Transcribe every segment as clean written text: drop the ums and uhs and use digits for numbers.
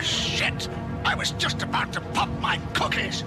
shit! I was just about to pop my cookies!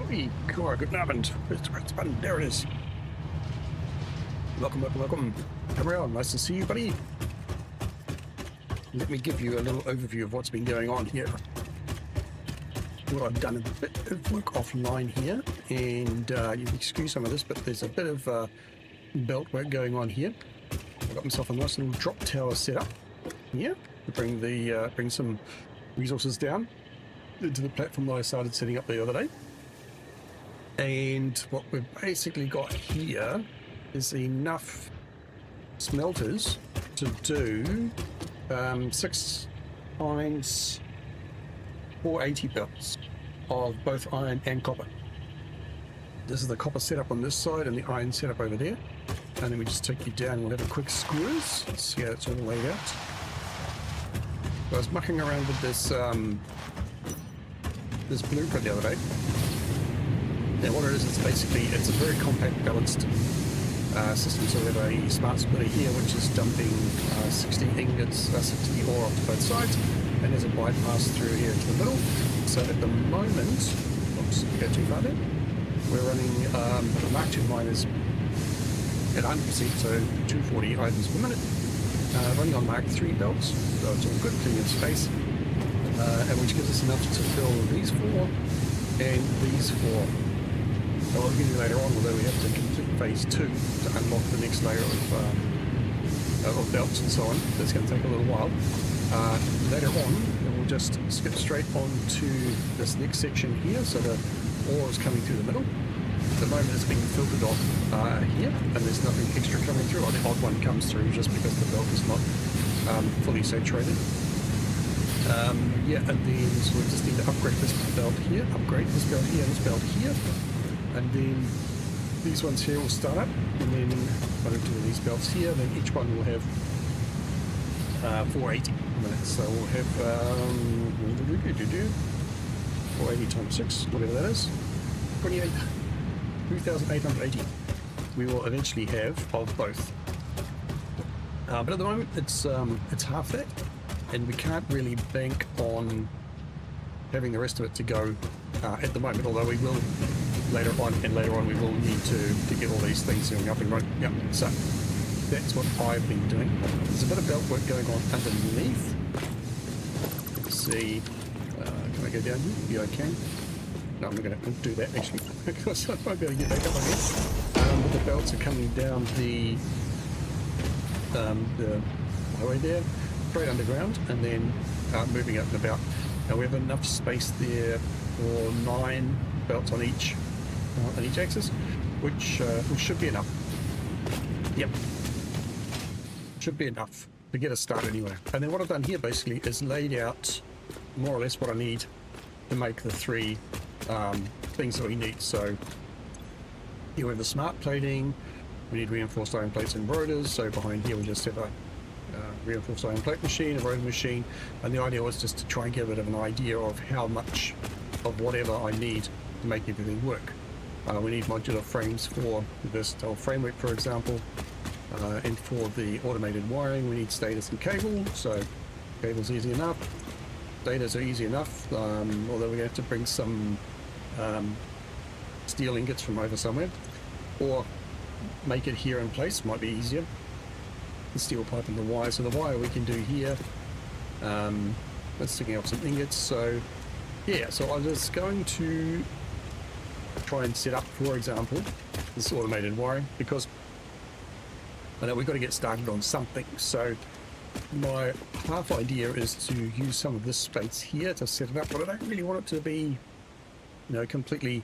Hey, Cora, good Abend. It's button. There it is. Welcome. Come around. Nice to see you, buddy. Let me give you a little overview of what's been going on here. Well, I've done a bit of work offline here, and you can excuse some of this, but there's a bit of belt work going on here. I've got myself a nice little drop tower set up here to bring some resources down into the platform that I started setting up the other day. And what we've basically got here is enough smelters to do 6 times 480 belts of both iron and copper. This is the copper setup on this side and the iron setup over there. And then we just take you down and we'll have a quick squeeze. Let's see how it's all laid out. So I was mucking around with this this blueprint the other day. And what it is, it's a very compact, balanced system. So we have a smart splitter here, which is dumping 60 ingots, 60 ore off both sides, and there's a bypass through here into the middle. So at the moment, oops, go too far there. We're running the Mark II miners at 100%, so 240 items per minute. Running on Mark III belts, so it's all good, clean in space, and which gives us enough to fill these 4 and these 4. I'll get you later on, although we have to complete phase 2 to unlock the next layer of belts and so on. That's going to take a little while. Later on, we'll just skip straight on to this next section here. So the ore is coming through the middle. At the moment it's being filtered off here, and there's nothing extra coming through. The odd one comes through just because the belt is not fully saturated. Yeah, and then so we just need to upgrade this belt here, upgrade this belt here, and this belt here. And then these ones here will start up, and then when I do these belts here, then each one will have 480 minutes. So we'll have 480 times 6, whatever that is, 2,880. We will eventually have of both. But at the moment, it's half that, and we can't really bank on having the rest of it to go at the moment. Although we will. Later on we will need to get all these things going up and running. Yep, so that's what I've been doing. There's a bit of belt work going on underneath. Let's see, can I go down here? Yeah, I can. No, I'm not going to do that actually, because I won't be able to get back up again. But the belts are coming down the highway there, straight underground, and then moving up and about. Now we have enough space there for 9 belts on each axis, which should be enough. Yep, should be enough to get us started anyway. And then what I've done here basically is laid out more or less what I need to make the 3 things that we need. So here we have the smart plating. We need reinforced iron plates and rotors. So behind here we just have a reinforced iron plate machine, a rotor machine, and the idea was just to try and get a bit of an idea of how much of whatever I need to make everything work. We need modular frames for the versatile framework, for example, and for the automated wiring we need status and cable. So cable's easy enough, status are easy enough, although we're going to have to bring some steel ingots from over somewhere, or make it here in place, might be easier. The steel pipe and the wire. So the wire we can do here. That's sticking up some ingots. So yeah, so I was going to try and set up, for example, this automated wiring, because I know we've got to get started on something. So my half idea is to use some of this space here to set it up, but I don't really want it to be, completely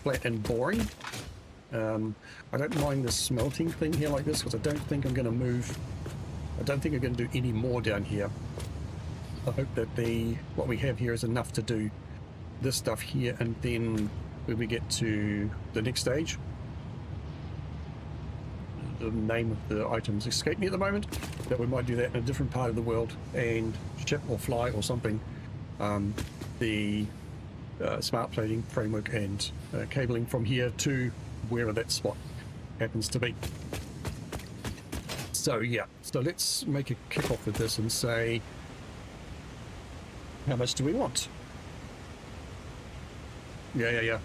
flat and boring. I don't mind the smelting thing here like this, because I don't think I'm going to move. I don't think I'm going to do any more down here. I hope that what we have here is enough to do this stuff here, and then when we get to the next stage, the name of the items escape me at the moment, that we might do that in a different part of the world and ship or fly or something the smart plating framework and cabling from here to wherever that spot happens to be. So yeah, so let's make a kick off with this and say, how much do we want? Yeah.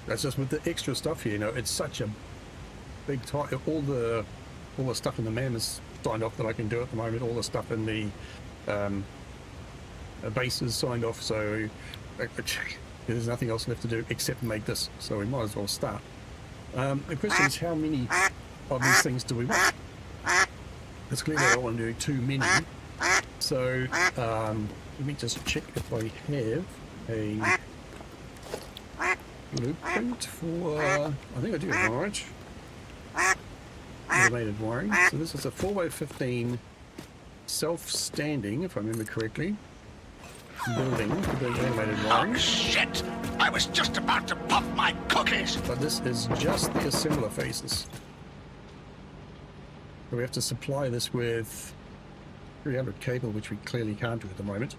That's just with the extra stuff here, it's such a big time. All the stuff in the MAM is signed off that I can do at the moment. All the stuff in the base is signed off, so there's nothing else left to do except make this. So we might as well start. The question is, how many of these things do we want? It's clearly I don't want to do too many. So let me just check if I have a blueprint for, I think I do have one, right? Automated wiring. So this is a 4x15 self-standing, if I remember correctly, building with the automated wiring. Oh, shit! I was just about to pop my cookies! But this is just the assembler phases. So we have to supply this with 300 cable, which we clearly can't do at the moment,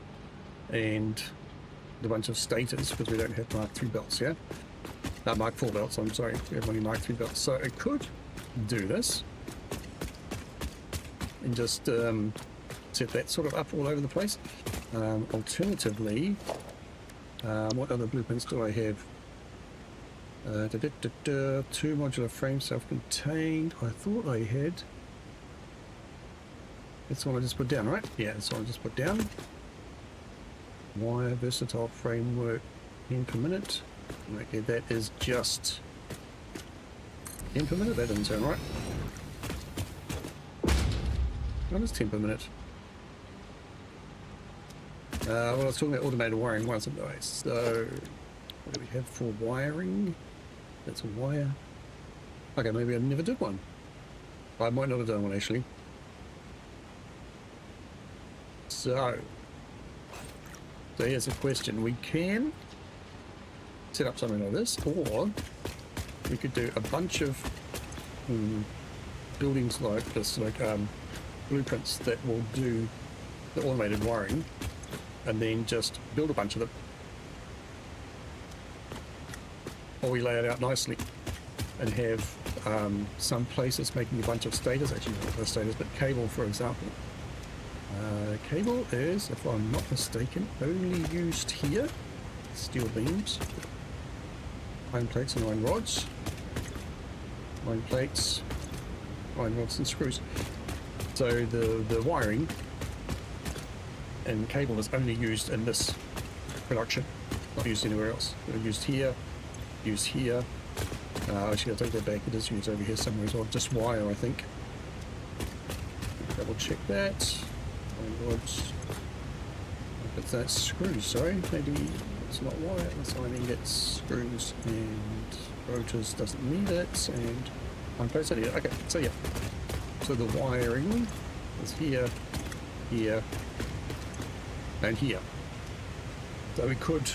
and a bunch of stators because we don't have Mark III belts yet. Mark IV belts, I'm sorry. We have only Mark III belts. So I could do this and just set that sort of up all over the place. Alternatively, what other blueprints do I have? 2 modular frame, self-contained. I thought I had. That's the one I just put down, right? Yeah, that's the one I just put down. Wire versatile framework, 10 per minute. Okay, that is just 10 per minute. That doesn't sound right. What is 10 per minute? Well, I was talking about automated wiring wasn't I? So, what do we have for wiring? That's a wire. Okay, maybe I never did one. I might not have done one actually. So here's a question. We can set up something like this, or we could do a bunch of buildings like this, like blueprints that will do the automated wiring, and then just build a bunch of them. Or we lay it out nicely and have some places making a bunch of stators, actually not the stators, but cable, for example. Cable is, if I'm not mistaken, only used here. Steel beams, iron plates and iron rods, iron plates, iron rods and screws. So the wiring and cable is only used in this production, not used anywhere else. They're used here, used here. Actually, I'll take that back. It is used over here somewhere as well. Just wire, I think. Double check that. Iron rods. But that's screws, sorry. Maybe it's not wire. That's why I mean it's screws, and rotors doesn't need it, and iron plates are here. Okay, so yeah. So the wiring is here, here, and here. So we could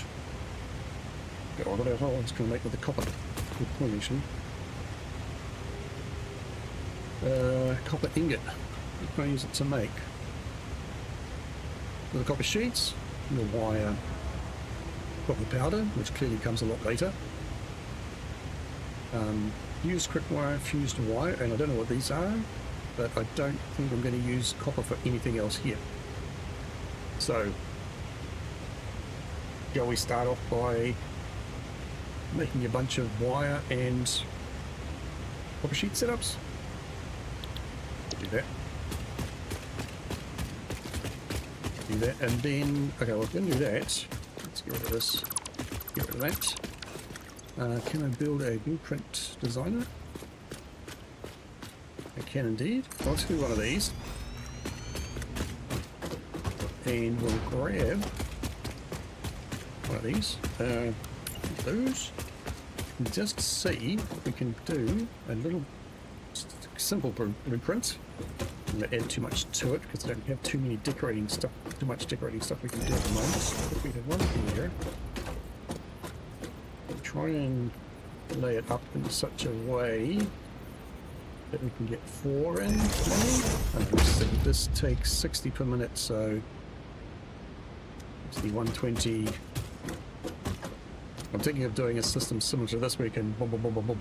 go on about how I'm just going to make with the copper. Good point, actually. Copper ingot. We're going to use it to make the copper sheets, the wire, copper powder, which clearly comes a lot later. Fused quick wire, fused wire, and I don't know what these are, but I don't think I'm going to use copper for anything else here. So, shall we start off by making a bunch of wire and copper sheet setups? Do that. Do that, and then, okay, well, if we're going to do that, let's get rid of this, get rid of that. Can I build a blueprint designer? I can indeed. Let's do one of these. And we'll grab one of these. Those. And just see if we can do a little simple blueprint. I'm going to add too much to it because I don't have too much decorating stuff we can do at the moment. So if we have one here, we'll try and lay it up in such a way that we can get 4 in, maybe. This takes 60 per minute, so it's the 120. I'm thinking of doing a system similar to this where you can boom, boom, boom, boom, boom,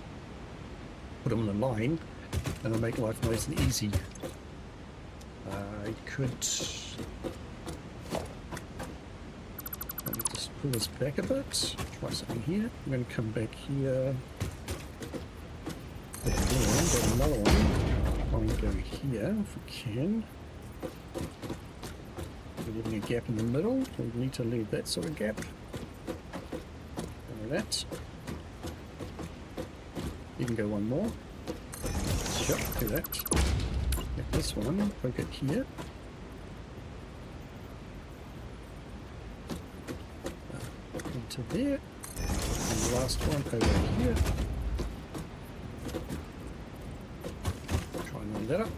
put them in a line, and it'll make life nice and easy. I could let me just pull this back a bit. Try something here. I'm going to come back here. And then get another one. Try and go here if we can. We're leaving a gap in the middle. We need to leave that sort of gap. That. You can go one more. Sure, do that. Get this one, poke it here. Into there. the last one over here. Try and line that up.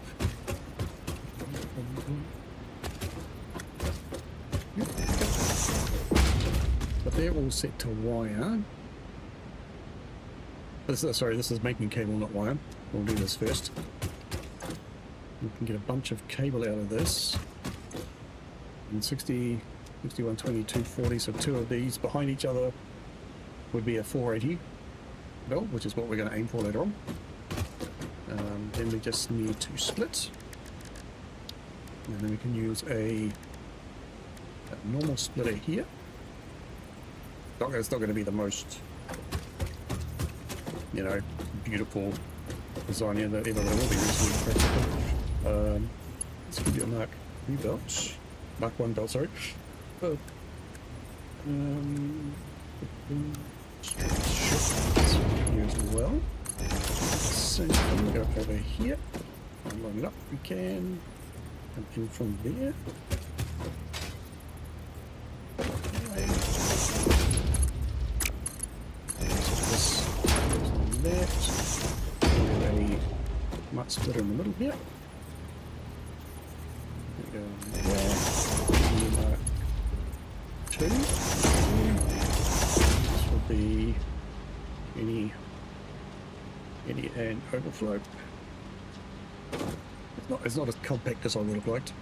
But they're all set to wire. This is making cable, not wire. We'll do this first. We can get a bunch of cable out of this. And 60, 61, 20, 240, so two of these behind each other would be a 480 belt, which is what we're going to aim for later on. Then we just need to split. And then we can use a normal splitter here. It's not going to be the most, you know, beautiful design here that ever will be reasonably practical. Let's give you a Mark 3 belt. Mark 1 belt, sorry. Oh. Here as well. Same thing, go over here. And line it up if we can. And in from there. Anyway. This goes on that. A mud splitter in the middle here. There we go there. Mark 2. This will be any and overflow. It's not as compact as I would have liked.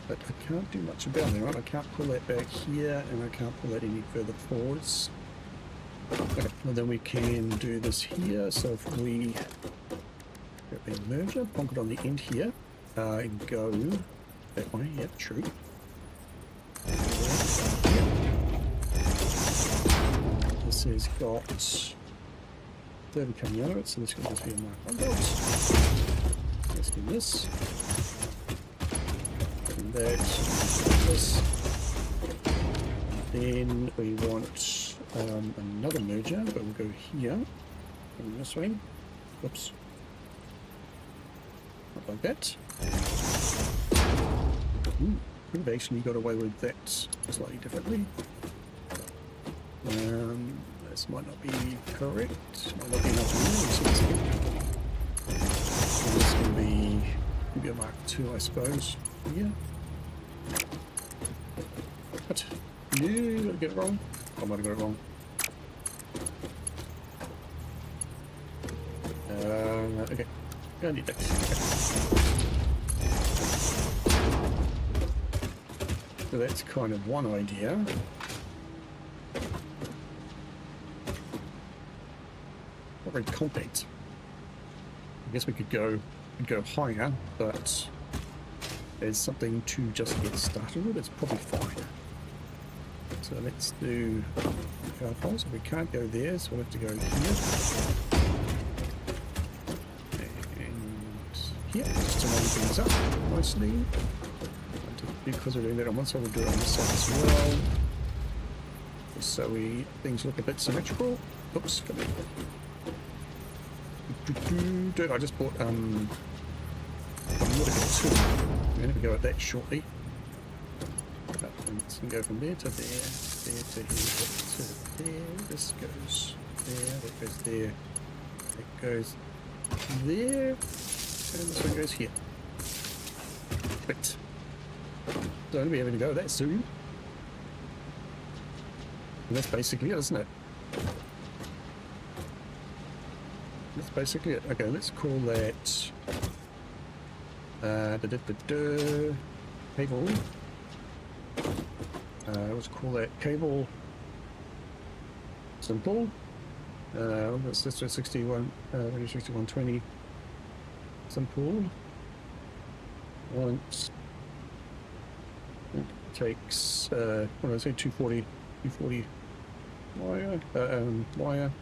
But I can't do much about it, right? I can't pull that back here, and I can't pull that any further forwards. Okay, well then we can do this here. So if we get the merger, plonk it on the end here, and go that way. Yep, true. This has got 30 coming out of it, so this could just be a Mark 1 belt. Let's do this. And that. This. Then we want another merger, but we'll go here. And this way. Whoops. Not like that. Ooh, we've actually got away with that slightly differently. This might not be correct. Might not be enough. This can be a Mark 2, I suppose. Yeah. What? No, did I get it wrong? I might have got it wrong. Okay. I need that. Okay. So that's kind of one idea. Not very compact. I guess we could go higher, but there's something to just get started with. It's probably fine. So let's do power poles. We can't go there, so we'll have to go here. And here, just to line things up nicely. Because we're doing that on one side, we'll do it on this side as well. Just so things look a bit symmetrical. Oops, come in. Dude, I just bought a Modica 2. We're going to go at that shortly. Let's go from there to there, there to here, to there. This goes there, that goes there, that goes there, and this one goes here. But don't be able to go that soon. And that's basically it, isn't it? That's basically it. Okay, let's call that cable. Let's call that cable simple. Let's do 6120 simple. Once it takes what did I say, 240 wire,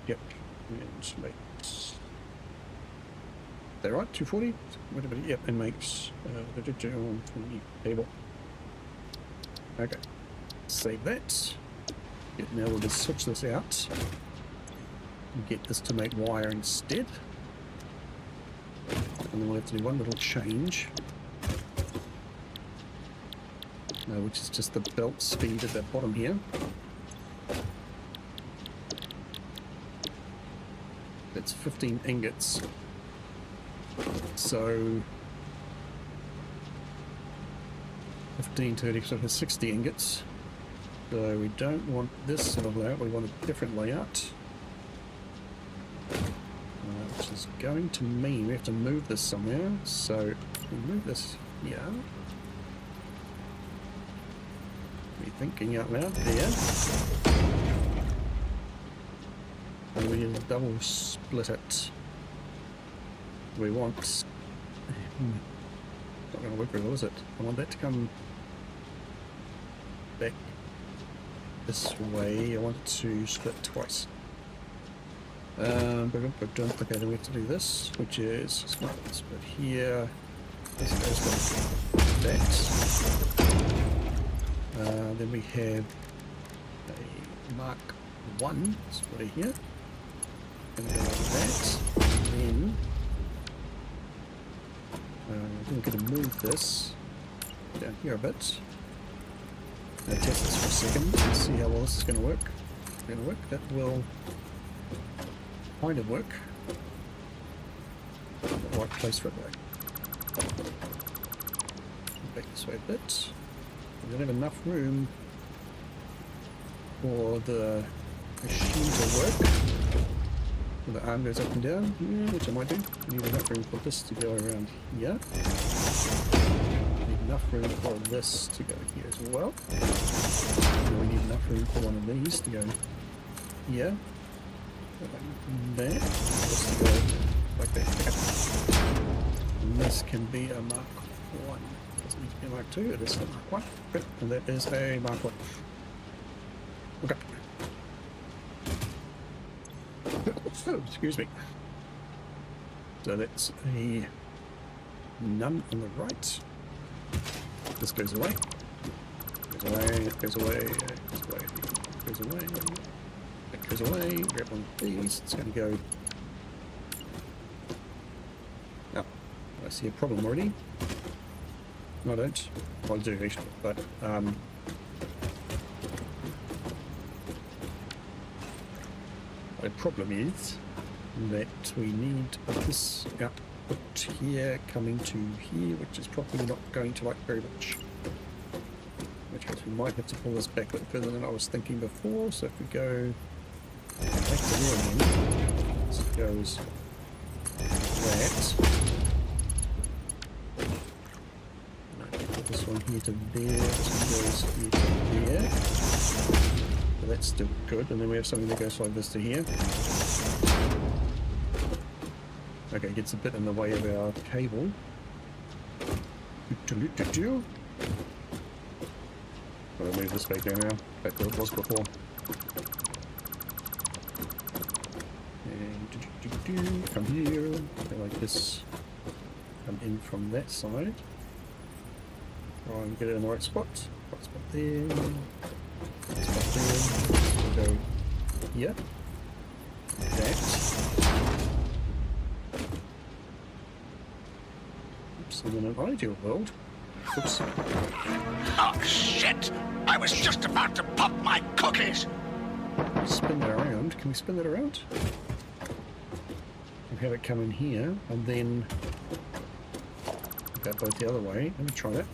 yep, and makes that right, 240, whatever, yep, and makes cable. Okay, save that. Yep, now we'll just switch this out and get this to make wire instead, and then we'll have to do one little change. which is just the belt speed at the bottom here. That's 15 ingots. So 15, 30, so it's 60 ingots. So we don't want this sort of layout, we want a different layout. Which is going to mean we have to move this somewhere. So we move this here. We're thinking out loud there. And we need to double split it. We want... Not going to work very well, is it? I want that to come back this way. I want it to split twice. Okay, then we have to do this, which is split here. This goes like that. Then we have a Mark 1 splitter here. Gonna go like that. And then we're going to move this down here a bit. I'm going to test this for a second and see how well this is going to work. It's going to work. That will kind of work. The right place for it though. Back this way a bit. We don't have enough room for the machine to work. So the arm goes up and down, which I might do. We need enough room for this to go around here. We need enough room for this to go here as well. And we need enough room for one of these to go here. Like that. This to go like that. And this can be a Mark 1. It doesn't need to be a Mark 2, it is a Mark 1. Good. And that is a Mark 1. Okay. Excuse me. So that's a none on the right. This goes away. Goes away, it goes away, it goes away, it goes away, it goes away. Grab one of these, it's going to go. Oh, I see a problem already. No, I don't. Well, I do actually, but the problem is that we need this output here coming to here, which is probably not going to like very much. Which means we might have to pull this back a bit further than I was thinking before. So if we go back to there again, this goes that. Put this one here to there, this one goes here to there. So that's still good, and then we have something that goes like this to here. Okay, it gets a bit in the way of our cable. I'll move this back down now, back where it was before. And come here, go like this. Come in from that side. Try and get it in the right spot. Right spot there. Right spot there. We'll go here. That. Oops, and in an ideal world. Oops. Oh, shit! I was just about to pop my cookies! Spin that around. Can we spin that around? We have it come in here, and then go both the other way. Let me try that.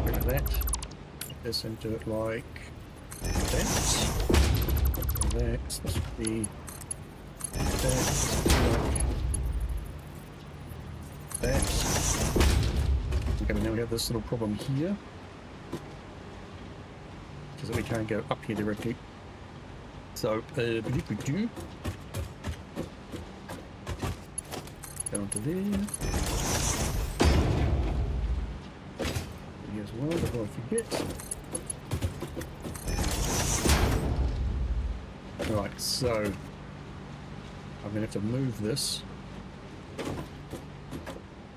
Bring that. Put this into it like that. That. This would be that. This would be like that. Okay, now we have this little problem here. Because we can't go up here directly. So, go onto there. Here as well, before I forget. Right, so I'm going to have to move this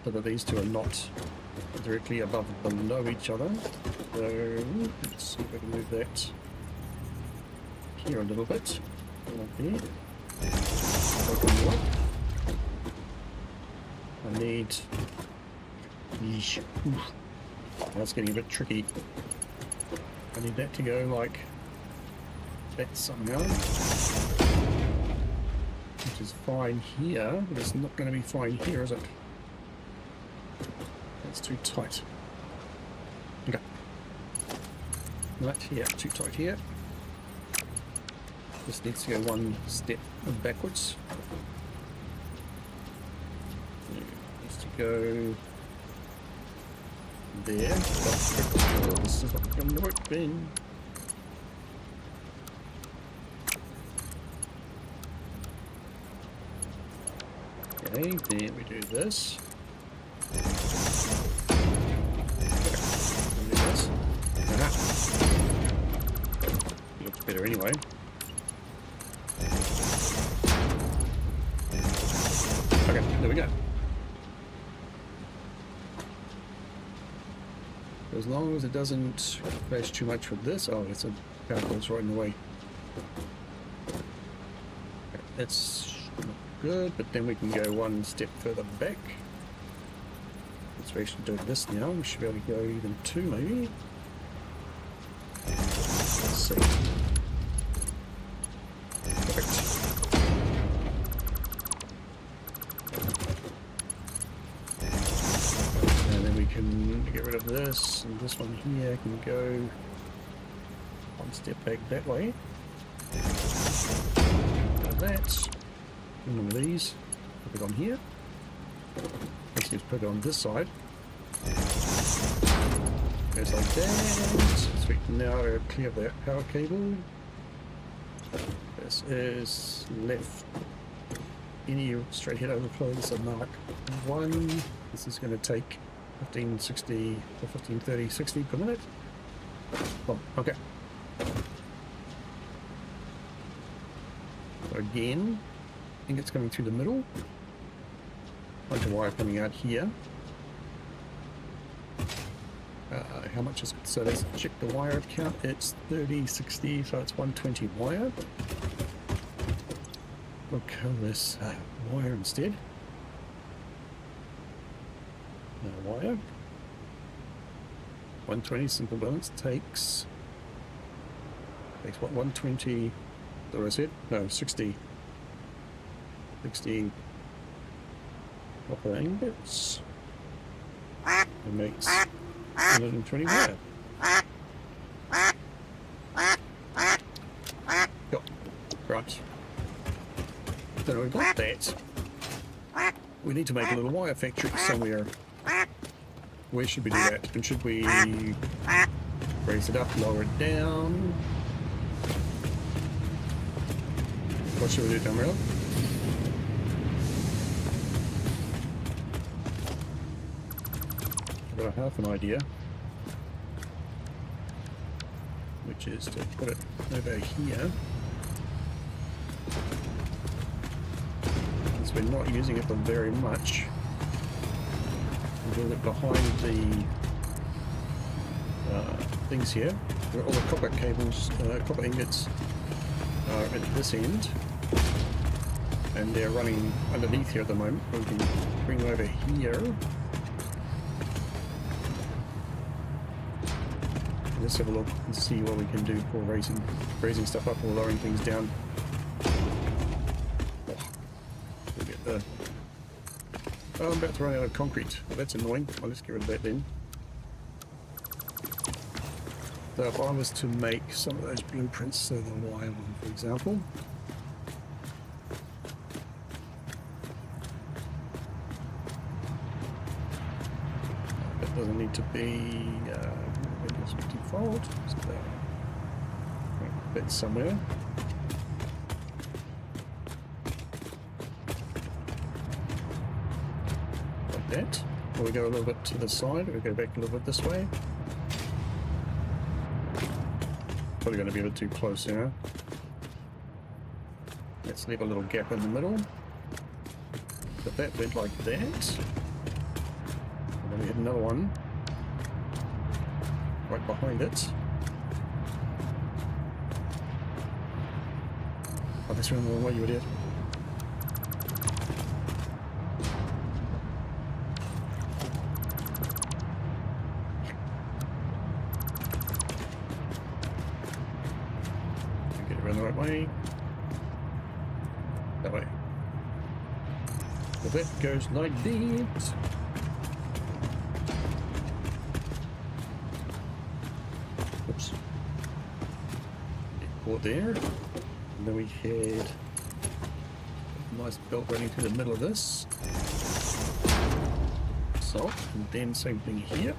so that these two are not directly above and below each other. So let's see if I can move that here a little bit. Like there. Open up. I need That's getting a bit tricky. I need that to go like that somehow. Which is fine here, but it's not going to be fine here, is it? That's too tight. Okay. That here, too tight here. This needs to go one step backwards. It needs to go there. Oh, this is not going to work then. Okay, then we do this. Okay, do this. Aha. It looks better anyway. Okay, there we go. As long as it doesn't crash too much with this. Oh, it's a power cord's right in the way. Okay, that's not good, but then we can go one step further back. Let's actually do this now. We should be able to go even two, maybe. Let's see. Perfect. And then we can get rid of this, and this one here can go one step back that way. Like that. And one of these, put it on here. Let's just put it on this side. Goes like that. So we can now clear that power cable. This is left. Any straight head overflows are mark 1. This is going to take 1560 or 1530, 60 per minute. Oh, okay. So again, I think it's coming through the middle. Bunch of wire coming out here. How much is it? So let's check the wire count. It's 3060, so it's 120 wire. We'll call this wire instead. No wire. 120 simple balance takes what? 120. What I said? No, 60. 60 copper ingots. It makes 120 wire. Yep. Right. So we've got that. We need to make a little wire factory somewhere. Where should we do that? And should we raise it up, lower it down? What should we do, Tamara? I've got a half an idea, which is to put it over here. Since we're not using it for very much, build it behind the things here, where all the copper cables, copper ingots are at this end, and they're running underneath here at the moment. We can bring over here. Let's have a look and see what we can do for raising stuff up or lowering things down. We'll get the... Oh, I'm about to run out of concrete. Well, that's annoying. Well, let's get rid of that then. So if I was to make some of those blueprints, so the wire one, for example. That doesn't need to be default. So that's somewhere. Like that. Or we go a little bit to the side, we go back a little bit this way. Probably going to be a bit too close here. Let's leave a little gap in the middle. But that went like that. And then we had another one right behind it. Oh, that's the wrong way, you idiot. around the right way. That way. So that goes like that. Oops. Port there. And then we had a nice belt running through the middle of this. So, and then same thing here.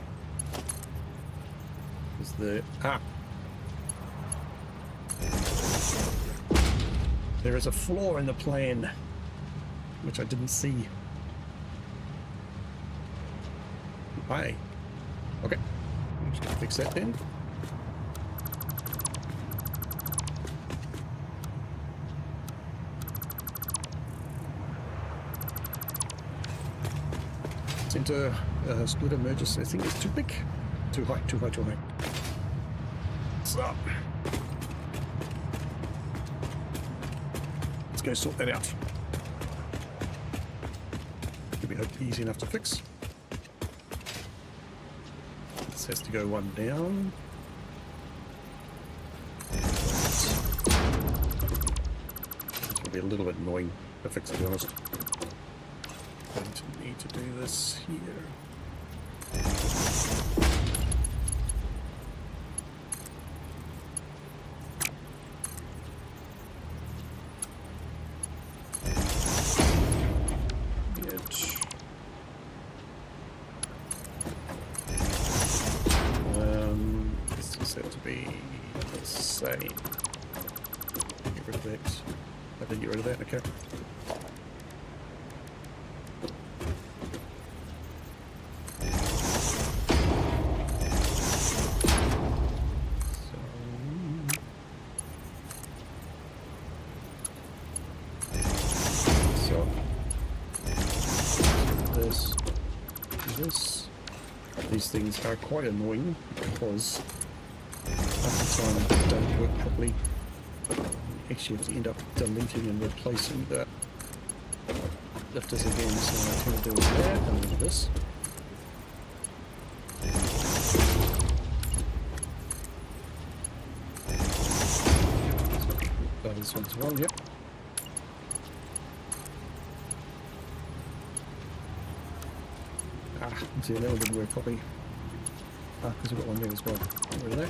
Is the there is a flaw in the plan which I didn't see. Hi. Okay. I'm just gonna fix that then. Center splitter merges. I think it's too big. Too high, too high, too high. So let's go sort that out. Should be hopefully easy enough to fix. This has to go one down. This will be a little bit annoying to fix, to be honest. Going to need to do this here. This has to be the same. Get rid of that. I didn't get rid of that, okay. These things are quite annoying because half the time they don't work properly. You actually have to end up deleting and replacing the lifters again, so I'm going to do that and do this. So this one's one, yep. See, that one didn't work properly. Because we've got one there as well. Get rid of that.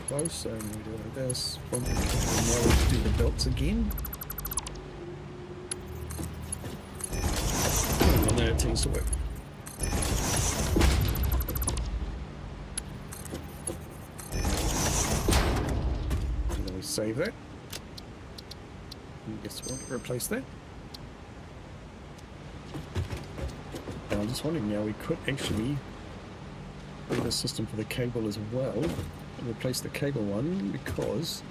Close, and we do it like this. Boom. And now we do the belts again. And then it tends to work. And then we save that. And guess we want to replace that. I'm just wondering now, we could actually do the system for the cable as well and replace the cable one, because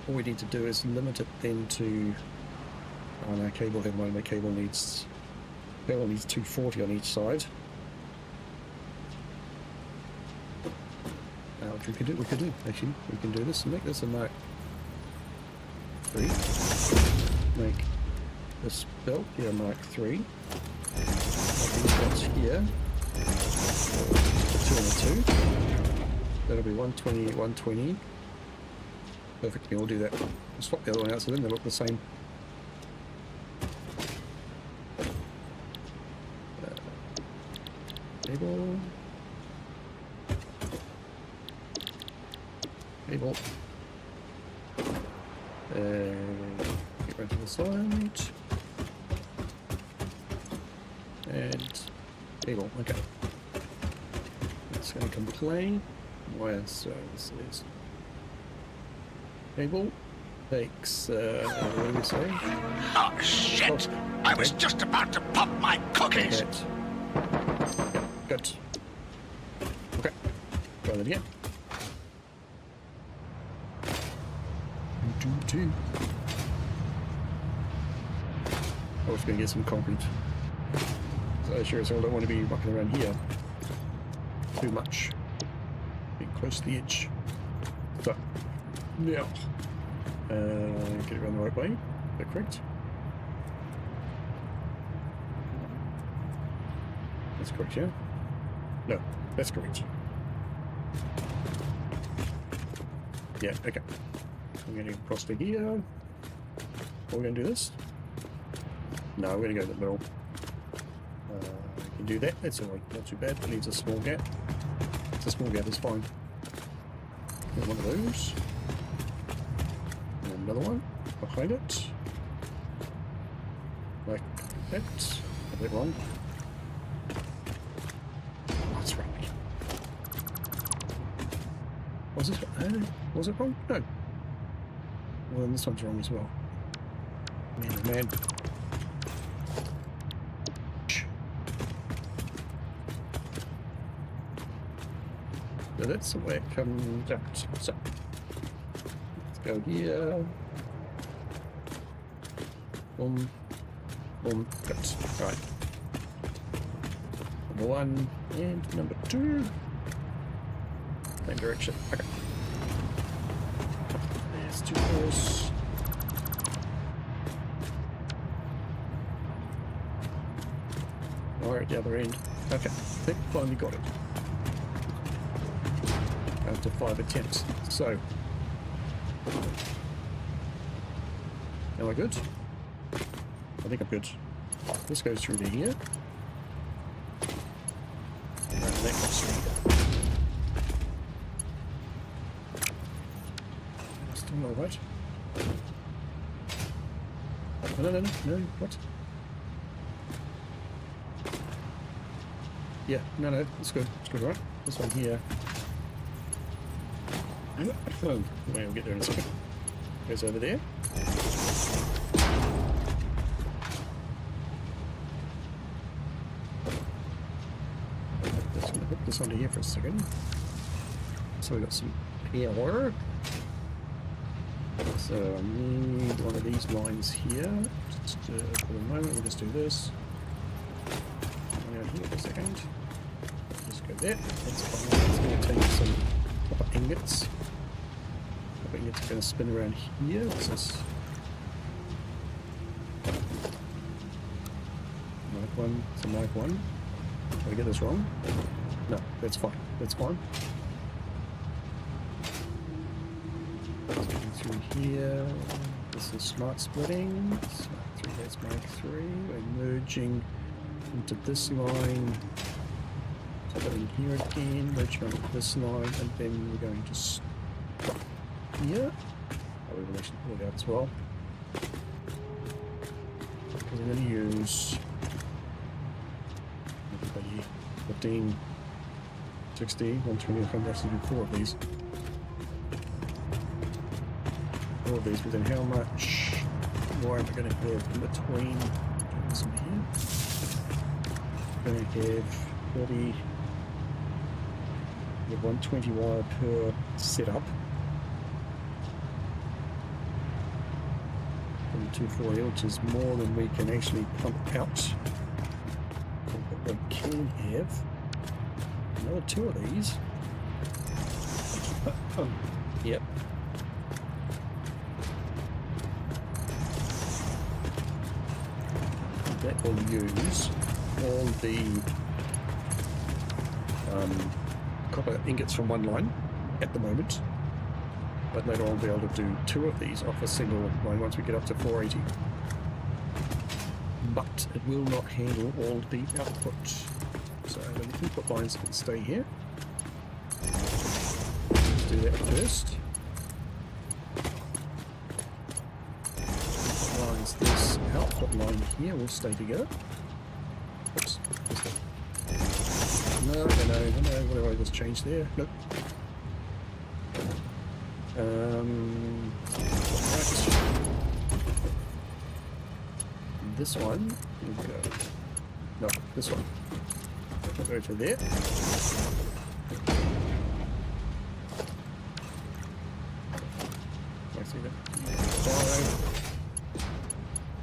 all we need to do is limit it then to our cable head one. The cable needs 240 on each side. Which we could do actually. We can do this and make this a Mark 3. Make this belt here a Mark 3. These here, 2 and 2. That'll be 120, 120. Perfect. We'll do that. We'll swap the other one out so then they look the same. Cable. Cable. Get rid of the side. And cable, okay. It's going to complain. Wire services. Cable takes, what do we say? Oh, shit! Oh, I was just about to pop my cookies! Yeah, good. Okay, try that again. 2. I was going to get some concrete. So I sure as hell don't want to be walking around here too much. Being close to the edge. So, yeah. Get it around the right way. Is that correct? That's correct, yeah? No, that's correct. Yeah, okay. I'm getting across to here. Are we going to do this? No, we're going to go to the middle. We can do that. That's all right. Not too bad. It leaves a small gap. It's a small gap. It's fine. Get one of those. And another one behind it. Like that. Got that wrong. Oh, that's right. Was it? Was it wrong? No. Well, then this one's wrong as well. Man, oh man. So that's the way it comes out. So let's go here. Boom. Boom. Good. Alright. Number 1 and number 2. Same direction. Okay. There's 2 horse. Alright, the other end. Okay. I think we finally got it. After 5 attempts. So. Am I good? I think I'm good. This goes through to here. And that goes through here. Still not right. No, what? Yeah, no, it's good. It's good, right? This one here. Oh, we'll get there in a second. Goes over there. Just gonna hook this onto here for a second. So we got some power. So I need one of these lines here. Just for the moment, we'll just do this. Down here for a second. Just go there. That's fine. It's going to take some copper ingots. Copper ingots are going to spin around here. What's this? Mic 1. It's a mic 1. Did I get this wrong? No, that's fine. That's fine. Through here. This is smart splitting. Smart 3, that's mic 3. We're merging into this line. So in here again, merging onto this line, and then we're going to stop here. Oh, we will actually pull it out as well. Because I'm going to use 15, 60, 120. I'm going to actually do 4 of these. 4 of these, but then how much more am I going to have in between? This one here. I'm going to have 40. With 120 wire per setup. From the 240, which is more than we can actually pump out. But we can have another 2 of these. Yep. That will use all the copper ingots from one line at the moment, but later on we'll be able to do 2 of these off a single line once we get up to 480. But it will not handle all the output, so the input lines can stay here. Let's do that first. Lines, this output line here will stay together. Oops. No, what do I just change there? Nope. Right. This one will go. No, this one. We'll go to there. I see that. 5.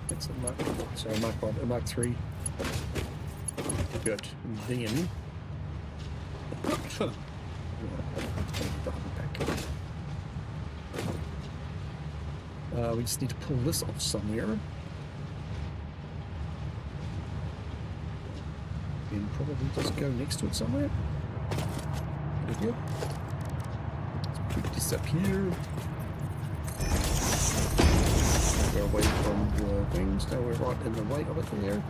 That's a Mark. Sorry, Mark 5, Mark 3. Good. Then. We just need to pull this off somewhere. And probably just go next to it somewhere. Right here. Let's put this up here. We're away from the wings. Now we're right in the way of it there.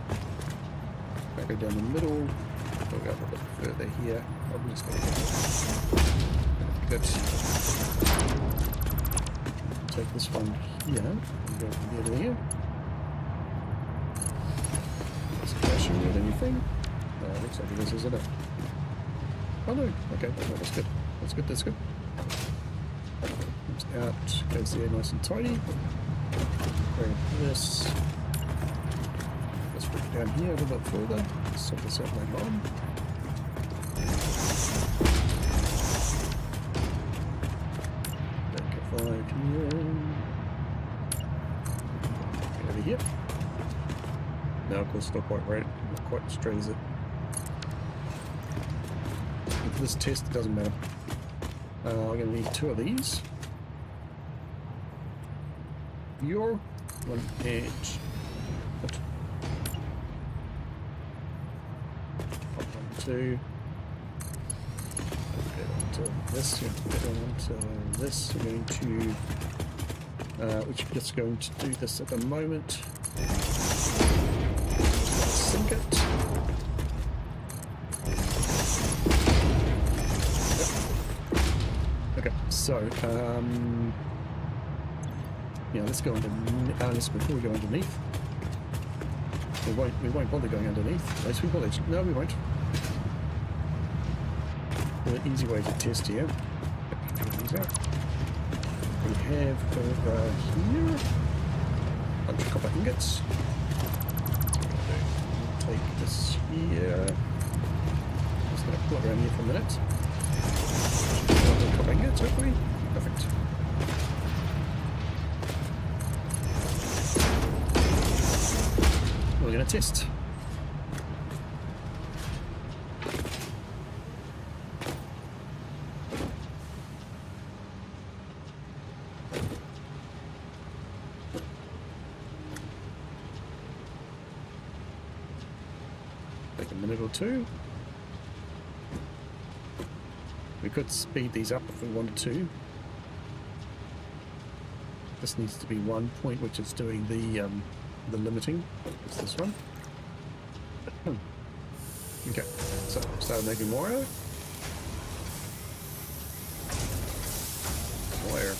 Back go down the middle. Go up a bit further here. I'm just going to good. Take this one here and go from here to here. Is it clashing with anything? Looks like it is, isn't it? Oh no, okay, that's good. That's good, that's good. Comes out, goes there nice and tidy. Bring this. Let's put it down here a little bit further. Sort this out later on. Back a 5 here. Over here. No, of course, it's not quite right. Not quite straight, is it? For this test, it doesn't matter. I'm going to need 2 of these. Your one edge. What? 1, 2. Get onto this. Get onto this. We're going to. We're just going to do this at the moment. Sink it. Okay, so yeah, let's go underneath. Before we go underneath, we won't bother going underneath. At least we will. No, we won't. An easy way to test here. These out. We have over here a bunch of copper ingots. Take this here. Just going to pull it around here for a minute. Copper ingots, hopefully. Perfect. We're going to test. Take a minute or two. We could speed these up if we wanted to. This needs to be 1 point, which is doing the limiting. It's this one. Okay, so start making more out. More air.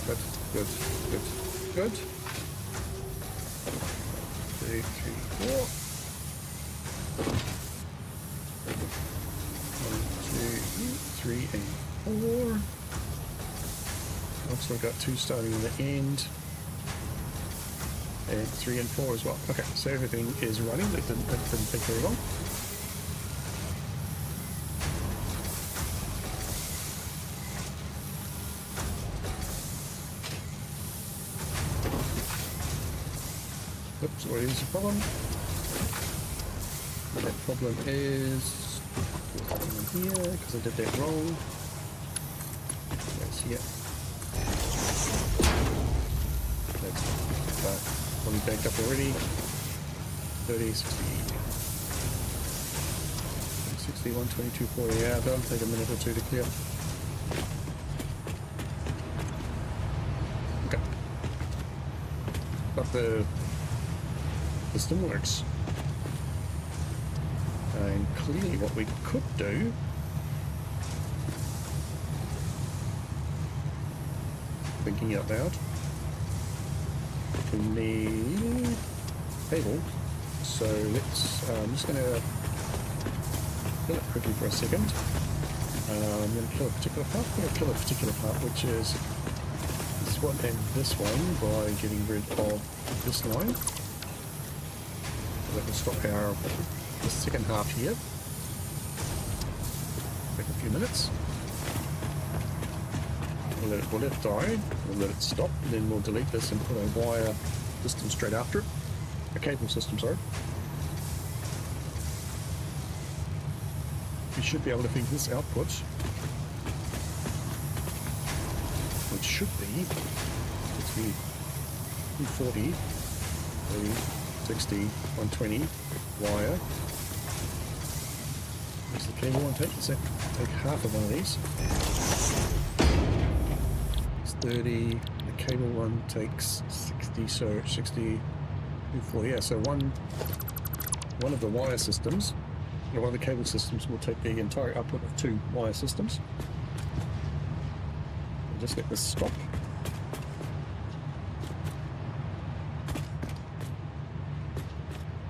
Good, good, good, good. 2, 3, 4. 1, 2, 3, and 4. Also got 2 starting in the end. And 3 and 4 as well. Okay, so everything is running. That didn't take very long. Oops, what is the problem? That problem is here, because I did that wrong. That's here. That's probably backed up already. 30, 60, 61, 22, 40. Yeah, that'll take a minute or 2 to clear. Okay. But the system works. And clearly what we could do thinking out loud, we need cable, so let's I'm just going to kill it quickly for a second. I'm going to kill a particular part. I'm going to kill a particular part, which is this one and this one, by getting rid of this line. So that will stop the second half here. Take a few minutes. We'll let it die, we'll let it stop, and then we'll delete this and put a wire system straight after it. A cable system, sorry. We should be able to feed this output, which should be 240, 30, 60, 120 wire. Where's the cable one take? Let's take half of one of these. 30. The cable one takes 60, so 60, 40. Yeah, so one of the wire systems, or one of the cable systems will take the entire output of 2 wire systems. I'll just let this stop.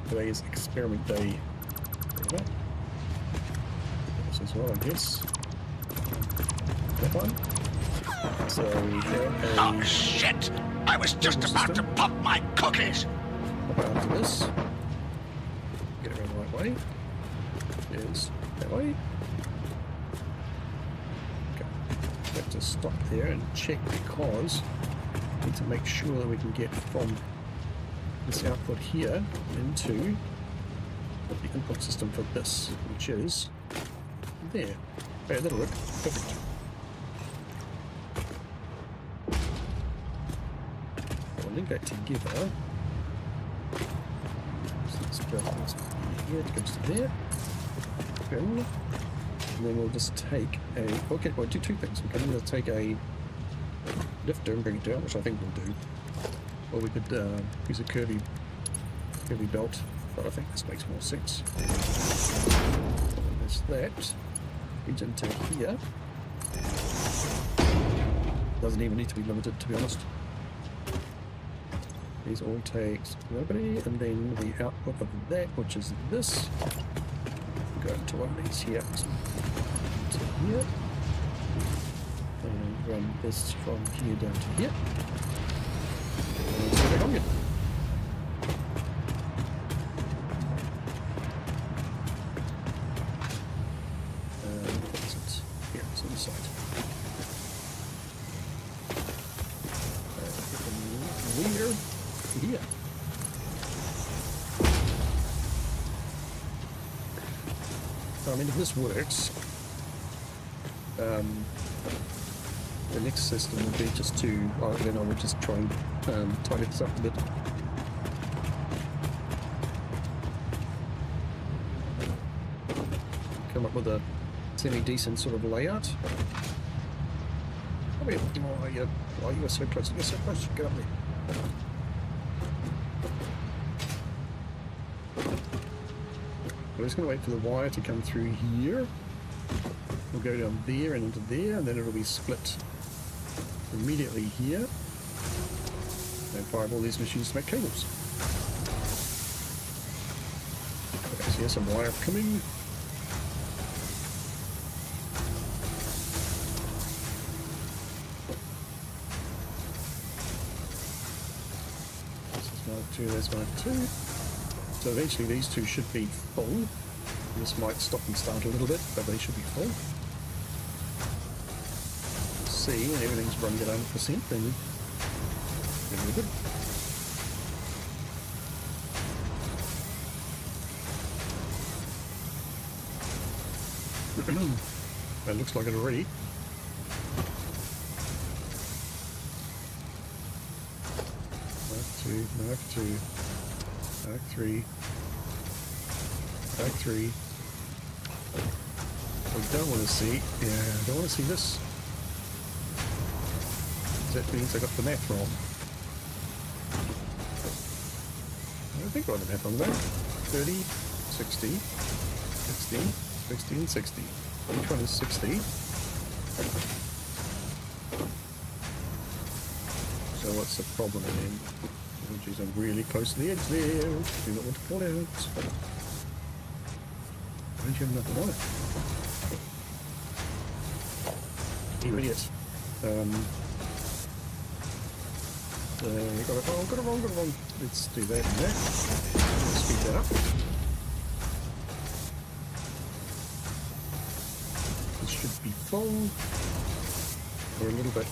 Today is experiment day. This as well, I guess. That one. So we have a... Oh, shit! I was just about to pop my cookies! Pop out to this. Get it around the right way. Is that way. Okay. We have to stop there and check because we need to make sure that we can get from this output here into the input system for this, which is there. Okay, that'll work. Perfect. I'll link that together. So let's go here, it goes to there. Okay. And then we'll just take a... Okay, we'll do 2 things. We can either take a lifter and bring it down, which I think we'll do. Or we could use a curvy belt, but I think this makes more sense. There's that. Brings into here. Doesn't even need to be limited, to be honest. These all takes nobody, and then the output of that, which is this, go into one of these here. To here. And run this from here down to here. And let's get on it. Here, it's on the side. Here. Here. I mean, if this works, the next system will be just to, then I will just try and tidy this up a bit. Come up with a semi-decent sort of layout. Oh, you were so close. You're so close. Get up there. I'm just going to wait for the wire to come through here. We'll go down there and into there, and then it'll be split immediately here. And fire all these machines to make cables. Okay, so here's some wire coming. This is mark 2, there's mark 2. So eventually these 2 should be full. This might stop and start a little bit, but they should be full. See, when everything's running at 100%, then we're good. That looks like it already. Mark 2, Mark 2. Mark 3. Mark 3. We don't want to see. Yeah, I don't want to see this. That means I got the math wrong. I don't think I got the math wrong though. 30, 60, 60, 60, and 60. Which one is 60? So what's the problem then? Oh, geez, I'm really close to the edge there. Do not want to fall out. Why don't you have another wire? You idiot. Got it wrong. Let's do that and that. Let's speed that up. This should be full. We're a little bit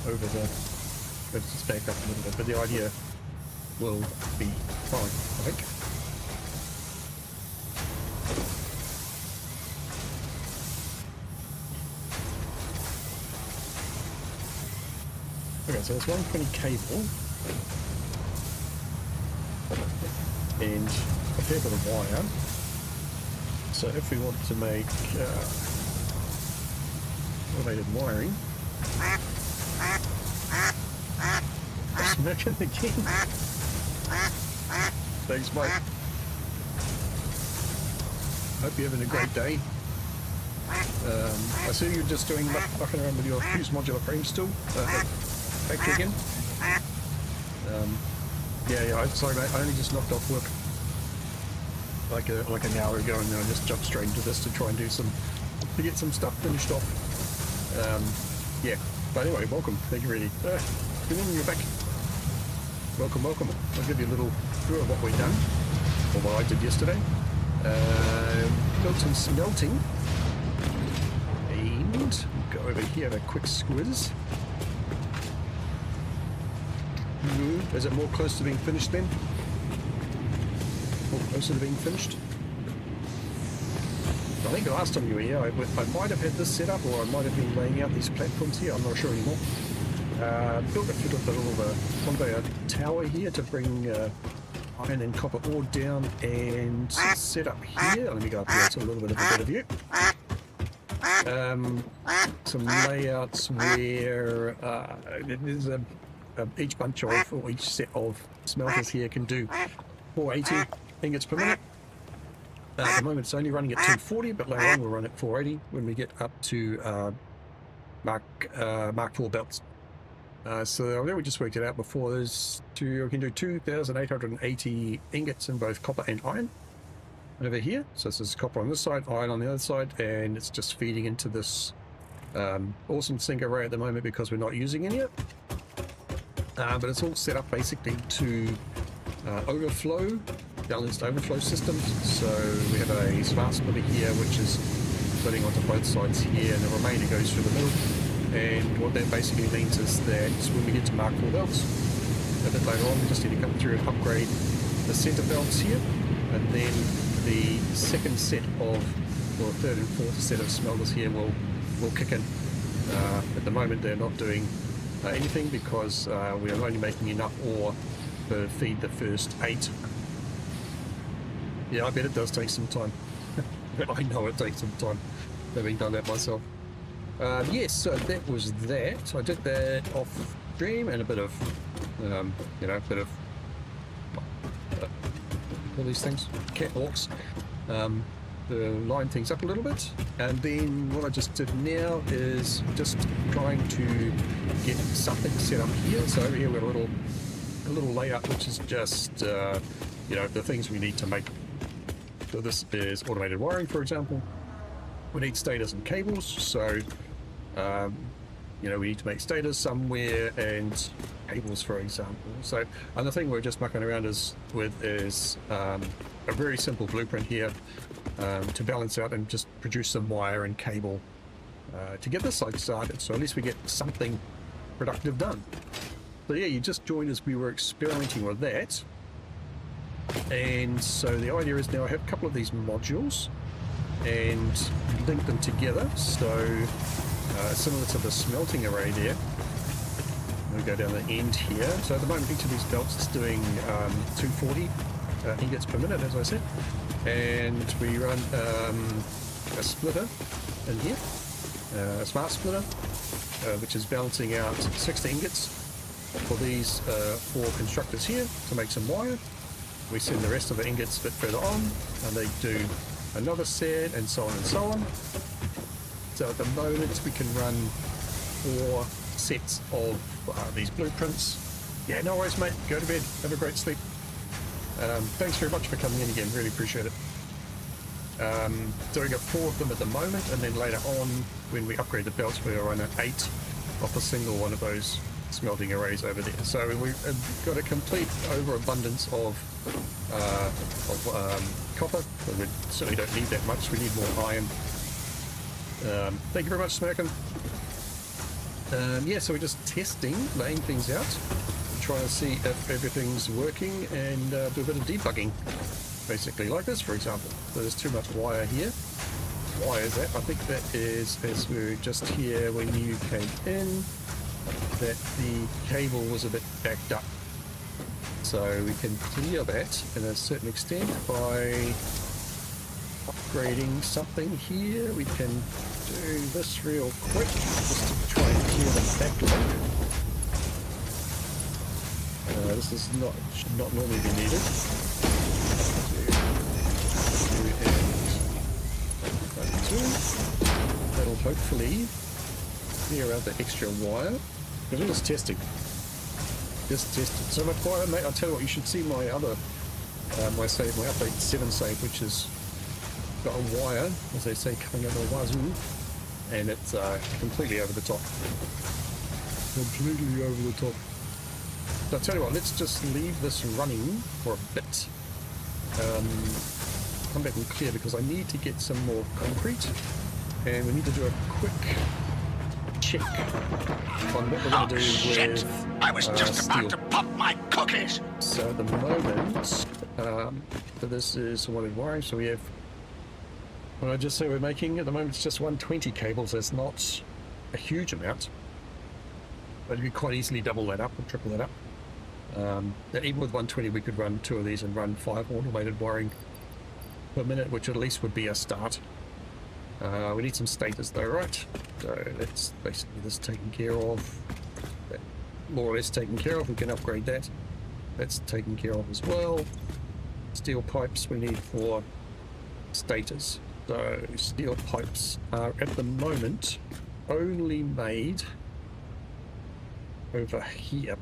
over the... Let's just back up a little bit, but the idea will be fine, I think. Okay, so it's 120 cable, and a fair bit of wire. So if we want to make automated wiring, Smirking again. Thanks, mate. Hope you're having a great day. I see you're just doing mucking around with your fuse modular frame still. Factory again. Yeah. Sorry, mate. I only just knocked off work like an hour ago, and then I just jumped straight into this to try and to get some stuff finished off. Yeah. But anyway, welcome. Thank you, really. Good evening, you're back. Welcome. I'll give you a little tour of what we've done, or what I did yesterday. Built some smelting. And go over here, have a quick squiz. Is it more close to being finished then? More closer to being finished? I think the last time you were here, I might have had this set up, or I might have been laying out these platforms here. I'm not sure anymore. Built a little conveyor tower here to bring iron and copper ore down, and set up here. Let me go up here to a little bit of a better view. Some layouts where there's each bunch of, or each set of smelters here can do 480 ingots per minute. At the moment it's only running at 240, but later on we'll run at 480 when we get up to Mark IV belts. So there we just worked it out before. We can do 2,880 ingots in both copper and iron over here. So this is copper on this side, iron on the other side, and it's just feeding into this awesome sink array at the moment because we're not using any yet. But it's all set up basically to overflow, balanced overflow systems. So we have a smart splitter here which is splitting onto both sides here, and the remainder goes through the middle. And what that basically means is that when we get to Mark IV belts a bit later on, we just need to come through and upgrade the center belts here, and then the second set of, or third and fourth set of smelters here will kick in. At the moment they're not doing anything because we are only making enough ore to feed the first 8. Yeah, I bet it does take some time. I know it takes some time, having done that myself. Yes, so that was that. I did that off stream, and a bit of, all these things, catwalks, to line things up a little bit. And then what I just did now is just trying to get something set up here. So over here we've got a little layout which is just, the things we need to make. So this is automated wiring, for example. We need stators and cables, so we need to make stators somewhere and cables, for example. So, and the thing we're just mucking around with is a very simple blueprint here to balance out and just produce some wire and cable to get this site started. So at least we get something productive done. So yeah, you just joined as we were experimenting with that. And so the idea is now I have a couple of these modules and link them together, so similar to the smelting array there. We go down the end here. So at the moment each of these belts is doing 240 ingots per minute, as I said, and we run a splitter in here, a smart splitter, which is balancing out 60 ingots for these 4 constructors here to make some wire. We send the rest of the ingots a bit further on, and they do another set, and so on and so on. So at the moment we can run 4 sets of these blueprints. Yeah, no worries, mate. Go to bed. Have a great sleep. Thanks very much for coming in again. Really appreciate it. So we got 4 of them at the moment, and then later on, when we upgrade the belts, we'll run an 8 off a single one of those smelting arrays over there. So we've got a complete overabundance of copper, but we certainly don't need that much. We need more iron. Thank you very much, Smirkin. Yeah, so we're just testing, laying things out, trying to see if everything's working, and do a bit of debugging, basically, like this, for example. So there's too much wire here. Why is that? I think that is, as we were just here when you came in, that the cable was a bit backed up. So we can clear that in a certain extent by upgrading something here. We can do this real quick just to try and clear the backlog. This is not should not normally be needed. That'll hopefully clear out the extra wire. Because I'm just testing. Just testing. So my fire, mate, I'll tell you what, you should see my other my save, my update 7 save, which has got a wire, as they say, coming out of the wazoo, and it's completely over the top. Completely over the top. So I'll tell you what, let's just leave this running for a bit. Come back and clear because I need to get some more concrete, and we need to do a quick check on what we're going to do Shit! with I was just steel. about to pop my cookies. So at the moment, so this is what we're wiring. So we have, what I just say we're making at the moment, it's just 120 cables. That's not a huge amount, but you could quite easily double that up or triple that up. That even with 120, we could run 2 of these and run 5 automated wiring per minute, which at least would be a start. We need some stators though, right? So that's basically this taken care of. That more or less taken care of. We can upgrade that. That's taken care of as well. Steel pipes we need for stators. So steel pipes are at the moment only made over here.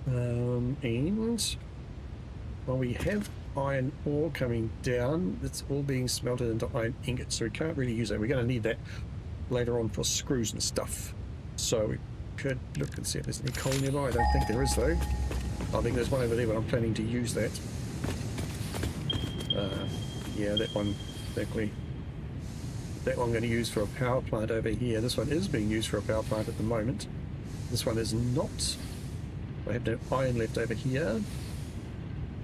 And well, we have iron ore coming down. It's all being smelted into iron ingots, so we can't really use that. We're going to need that later on for screws and stuff. So we could look and see if there's any coal nearby. I don't think there is though. I think there's one over there, but I'm planning to use that. Yeah, that one exactly. That one I'm going to use for a power plant over here. This one is being used for a power plant at the moment. This one is not. I have no iron left over here.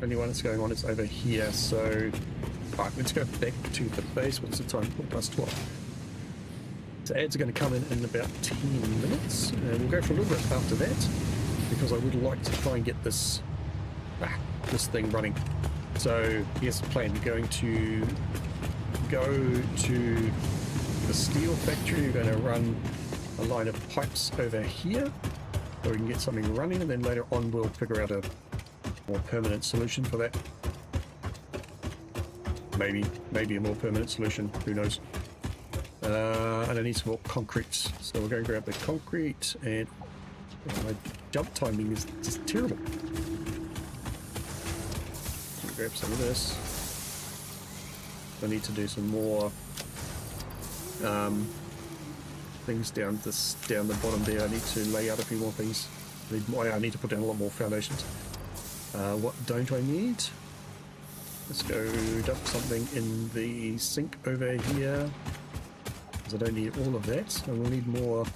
Only one that's going on is over here. So, right, let's go back to the base. What's the time? 12:15. So ads are going to come in about 10 minutes, and we'll go for a little bit after that because I would like to try and get this thing running. So here's the plan. We're going to go to the steel factory. We're going to run a line of pipes over here so we can get something running, and then later on we'll figure out a more permanent solution for that. Maybe a more permanent solution, who knows. And I need some more concrete, so we're going to grab the concrete, and my jump timing is just terrible. Grab some of this. I need to do some more things down the bottom there. I need to lay out a few more things. I need to put down a lot more foundations. What don't I need? Let's go dump something in the sink over here, because I don't need all of that. So we'll need more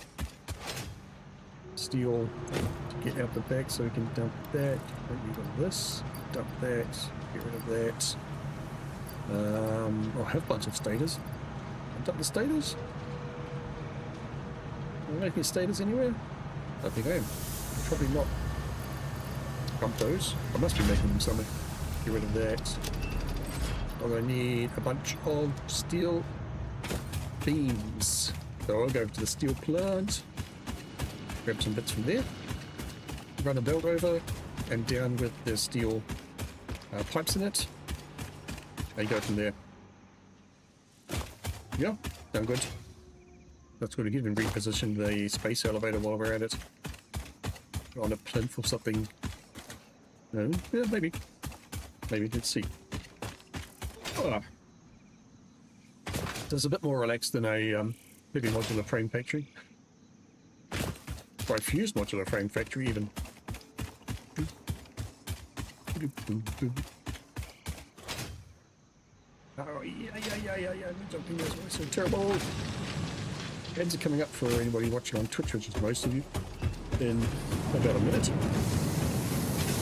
steel to get out the back, so we can dump that. Don't need all this. Dump that. Get rid of that. I'll have a bunch of stators. I'll dump the stators. Am I making stators anywhere? I think I am. Probably not. Dump those. I must be making them somewhere. Get rid of that. I'm going to need a bunch of steel beams. So I'll go to the steel plant. Grab some bits from there. Run a belt over and down with the steel pipes in it, and go from there. Yeah, done good. That's good. Even reposition the space elevator while we're at it on a plinth or something. No, yeah, maybe. Let's see. Oh. It's a bit more relaxed than a heavy modular frame factory, or a fused modular frame factory even. Oh, yeah, jumping this way, so terrible. Ads are coming up for anybody watching on Twitch, which is most of you, in about a minute.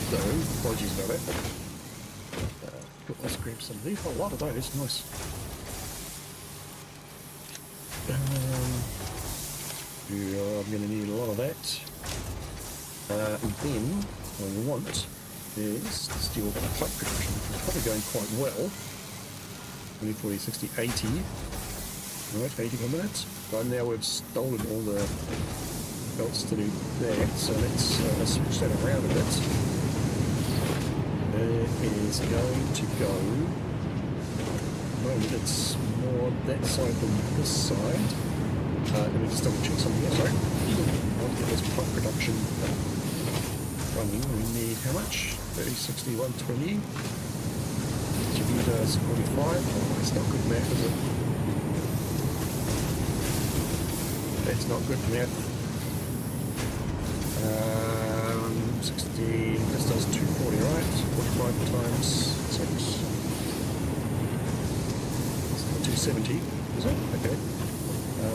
So, apologies about that. Let's grab some of these. Oh, a lot of those, nice. Yeah, I'm going to need a lot of that. And then, what we want is steel pipe production, which is probably going quite well. 20, 40, 60, 80. Right, 80 per minute. By now we've stolen all the belts to do that, so let's switch that around a bit. It is going to go. Well, it's more that side than this side. Let me just double check something here. Sorry. I'll get this pipe production running. We need how much? 30, 60, 120. Distributor 45. Oh, it's not good math, is it? That's not good math. 60. This does 240, right? 45 times 6. 270, is it? Okay. I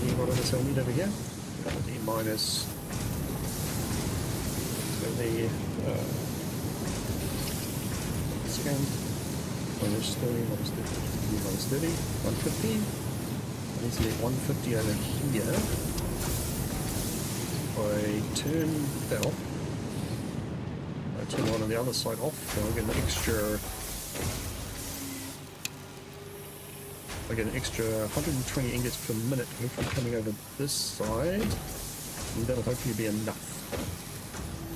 need what else I need over here. D minus. So the second minus 30, minus 30, minus 30, 150. I need to get 150 over here. I turn that off. I turn one on the other side off, so I get an extra. I get an extra 120 ingots per minute if I'm coming over this side, and that'll hopefully be enough.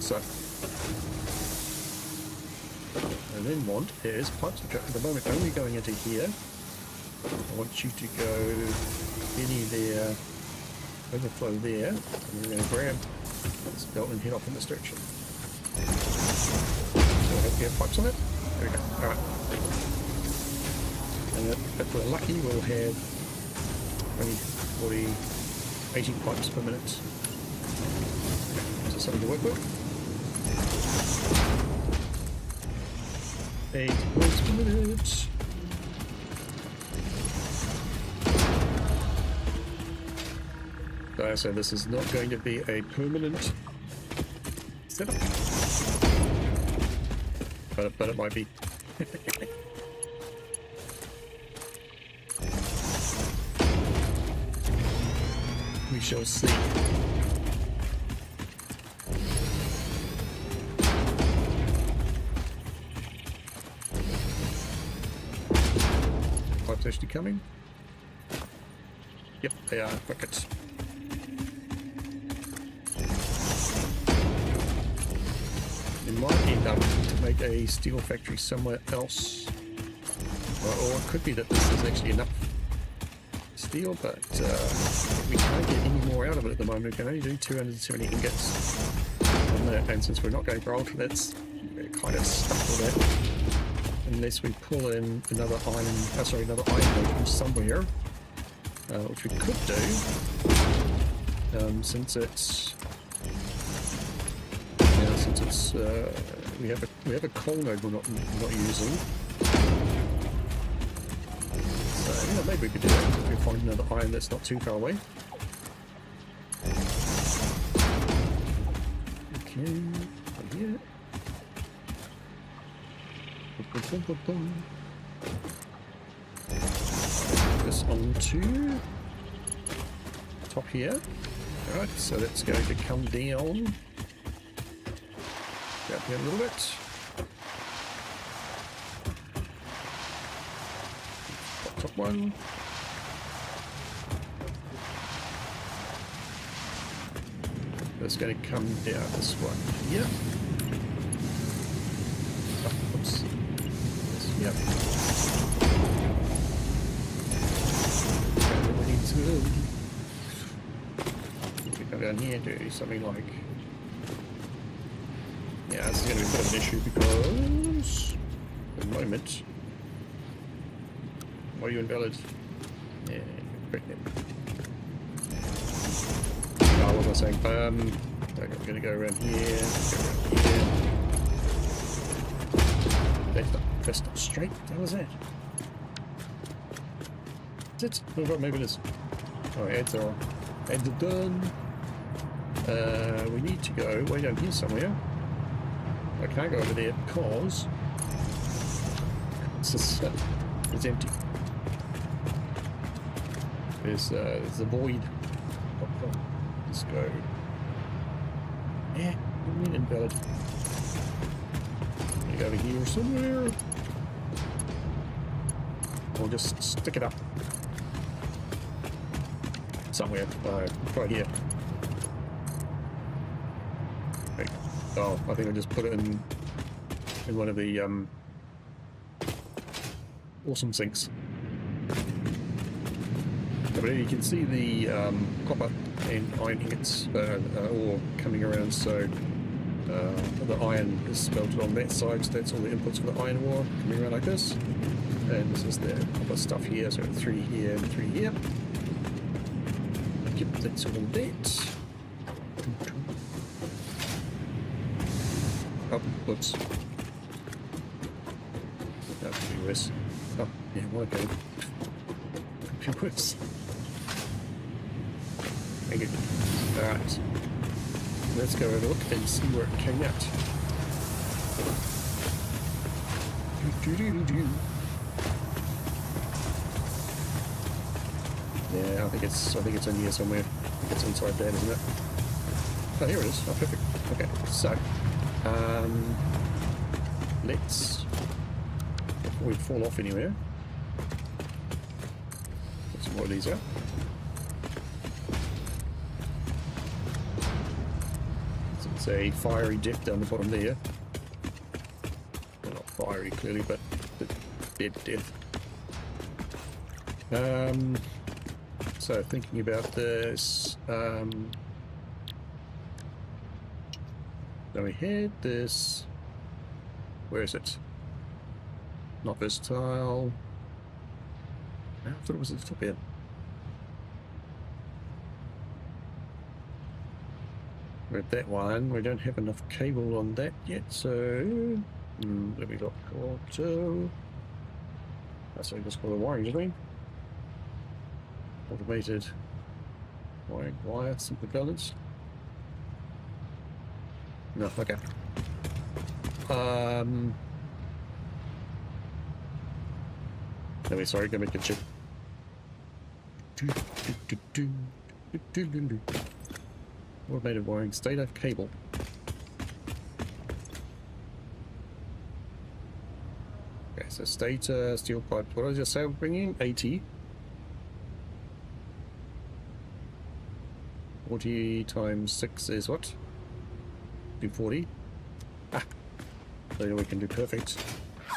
So, I then want is pipes, which are at the moment only going into here. I want you to go any there, overflow there, and we're going to grab this belt and head off in this direction. So I hope we have pipes on it. There we go. Alright. And if we're lucky, we'll have 20, 40, 80 pipes per minute. So something to work with. 8 pipes per minute. So this is not going to be a permanent setup. But it might be. We shall see. Pipes actually coming? Yep, they are. Buckets. It might end up to make a steel factory somewhere else. Or it could be that this is actually enough steel, but we can't get any more out of it at the moment. We can only do 270 ingots on that, and since we're not going for ultra, we're kind of stuck with that unless we pull in another iron node from somewhere, which we could do, since it's we have a coal node we're not using. Yeah, maybe we could do that if we find another iron that's not too far away. Okay, over here. This onto top here. Alright, so that's going to come down. Down here a little bit. Top one. That's going to come down this one here. Oh, oops. Yep. We need to go down here and do something like. Yeah, this is going to be a bit of an issue because at the moment. Are you invalid? Yeah, break it. Oh, what was I saying? I'm going to go around here. That's not straight. What was that? Is it? Oh, maybe it is. Oh, ads are done. We need to go way down here somewhere. I can't go over there because it's empty. There's a void. Let's go. Yeah, invalid. Go over here somewhere. Or just stick it up. Somewhere. Right here. Oh, I think I just put it in one of the awesome sinks. But you can see the copper and iron ingots all coming around, so the iron is smelted on that side, so that's all the inputs for the iron ore coming around like this. And this is the copper stuff here, so 3 here and 3 here. Yep, that's all that. Oh, whoops. That could be worse. Oh, yeah, well, okay. Could be worse. Thank you. Alright. Let's go have a look and see where it came out. Yeah, I think it's in here somewhere. I think it's inside that, isn't it? Oh, here it is. Oh, perfect. Okay, so let's, before we fall off anywhere, get some more of these out. So it's a fiery dip down the bottom there. Well, not fiery clearly, but dead death. So thinking about this, so we had this, where is it? Not versatile. I thought it was at the top here. We're at that one. We don't have enough cable on that yet, so let me look. Auto. That's what we just call the wiring, didn't we? Automated wiring wire, simple balance. No, okay. Anyway, sorry, gonna make a chip. Automated wiring, stator cable. Okay, so stator, steel pipe. What did I just say we're bringing? 80. 40 times 6 is what? Do 40. Ah, so we can do perfect.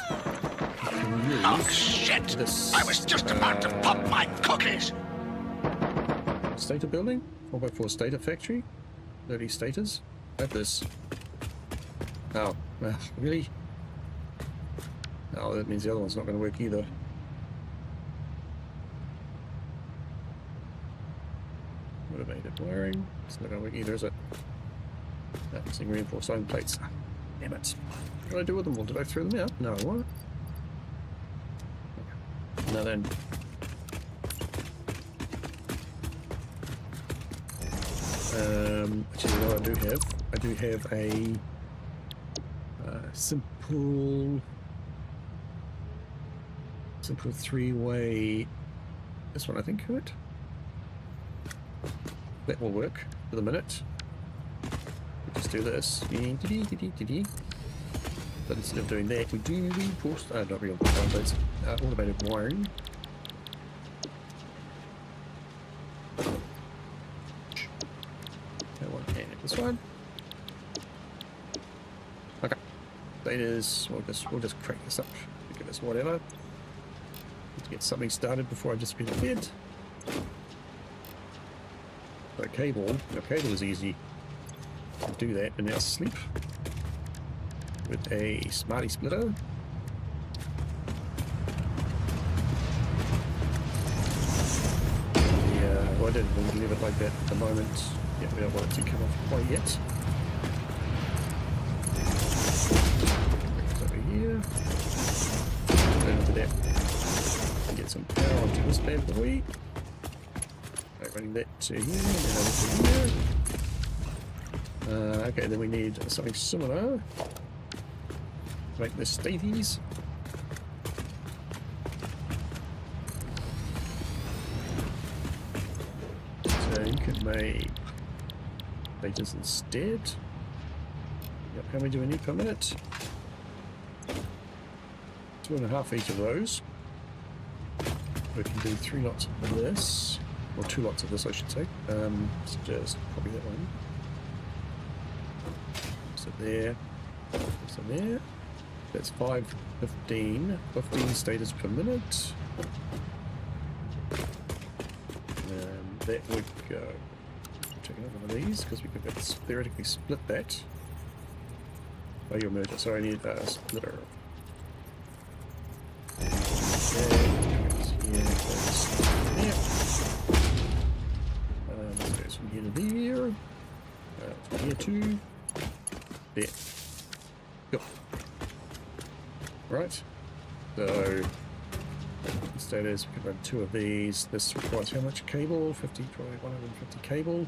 Oh, shit! This, I was just about to pop my cookies! Stator building? 4x4 stator factory? 30 stators? Like this. Oh, really? Oh, that means the other one's not going to work either. Automated wiring. It's not going to work either, is it? That's in reinforced iron plates. Damn it. What did I do with them all? Did I throw them out? No, what? Now then. Actually, you know what I do have? I do have a simple 3-way. This one, I think, could. That will work for the minute. Just do this. But instead of doing that, we do reinforced. Not reinforced, but it's automated wiring. That one and this one. Okay. That is. We'll just crank this up. Give us whatever. Need to get something started before I just be in bed. The cable is easy to do that in our sleep with a smarty splitter. Yeah, well, I didn't really leave it like that at the moment. Yeah, we don't want it to come off quite yet. Over here. Turn over that. Get some power onto this bad boy. Running that to here, and then over to here. Okay, then we need something similar. Make this staties. So you can make stages instead. Yep, how many do we need per minute? 2.5 each of those. We can do 3 lots of this. Or 2 lots of this, I should say. So just copy that one. So there, so there. That's 5:15. 15 status per minute. And that would go. Check out one of these because we could theoretically split that. Oh, your merger. Sorry, I need a splitter. This goes from here to there. From here to there. Go. Right. So status, we can run 2 of these. This requires how much cable? 50, 150 cable.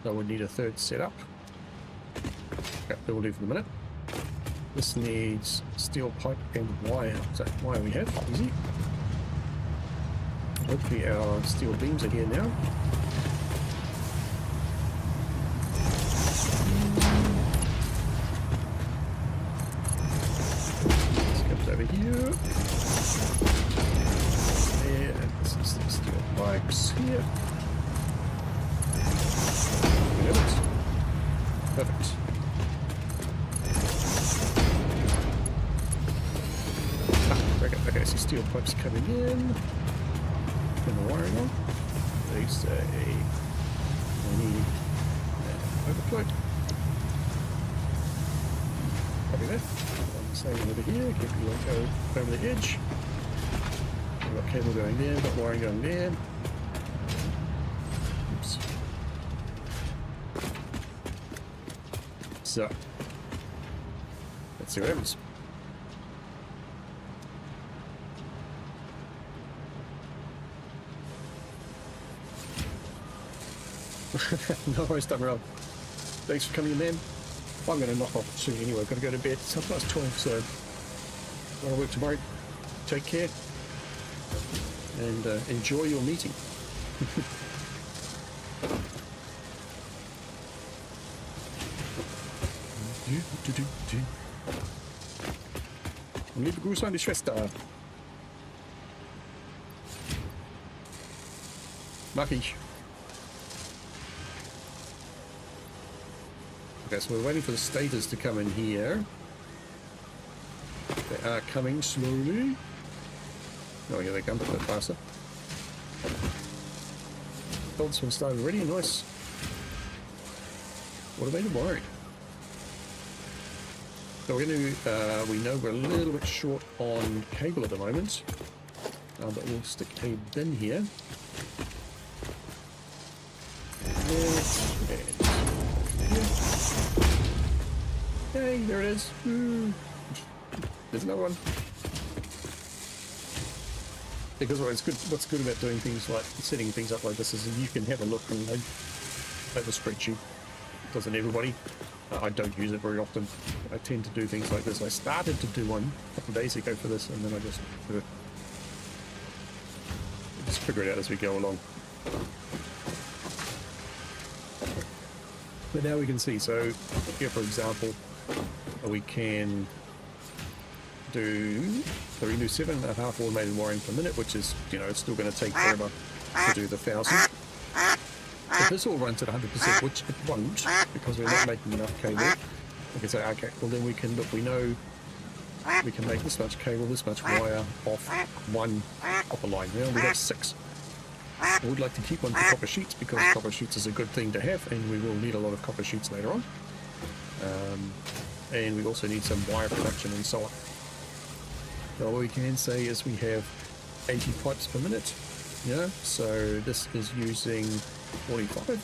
So we need a 3rd setup. Okay, that will do for the minute. This needs steel pipe and wire. So wire we have, easy. Hopefully our steel beams are here now. This comes over here. There, and this is the steel pipes here. We have it. Perfect. Okay, so steel pipes coming in. Turn the wiring on. They say we need overflow. Copy that. I'm saying over here, keep you go over the edge. We've got cable going there, got wiring going there. Oops. So let's see what happens. No worries, Dummerell. Thanks for coming in, man. I'm going to knock off soon anyway. I've got to go to bed. It's 12:30, so I'll work tomorrow. Take care and enjoy your meeting. Liebe Grüße an die Schwester. Mach ich. Okay, so we're waiting for the stators to come in here. They are coming slowly. Oh, here they come, a bit faster. Oh, this one started already. Nice. Automated wiring. So we're going to, we know we're a little bit short on cable at the moment, but we'll stick a bin here. Hey, there it is. There's another one. Because what's good about doing things like setting things up like this is you can have a look and have a spreadsheet. Doesn't everybody? I don't use it very often. I tend to do things like this. I started to do one a couple of days ago for this, and then I just figure it out as we go along. But now we can see. So here, for example, we can do 7.5 automated wiring per minute, which is, it's still going to take forever to do the 1,000. If this all runs at 100%, which it won't, because we're not making enough cable, we can say, okay, well then we can look, we know we can make this much cable, this much wire off one copper line. Now we've got 6. I would like to keep one for copper sheets because copper sheets is a good thing to have, and we will need a lot of copper sheets later on. And we also need some wire production and so on. So what we can say is we have 80 pipes per minute. Yeah, so this is using 45.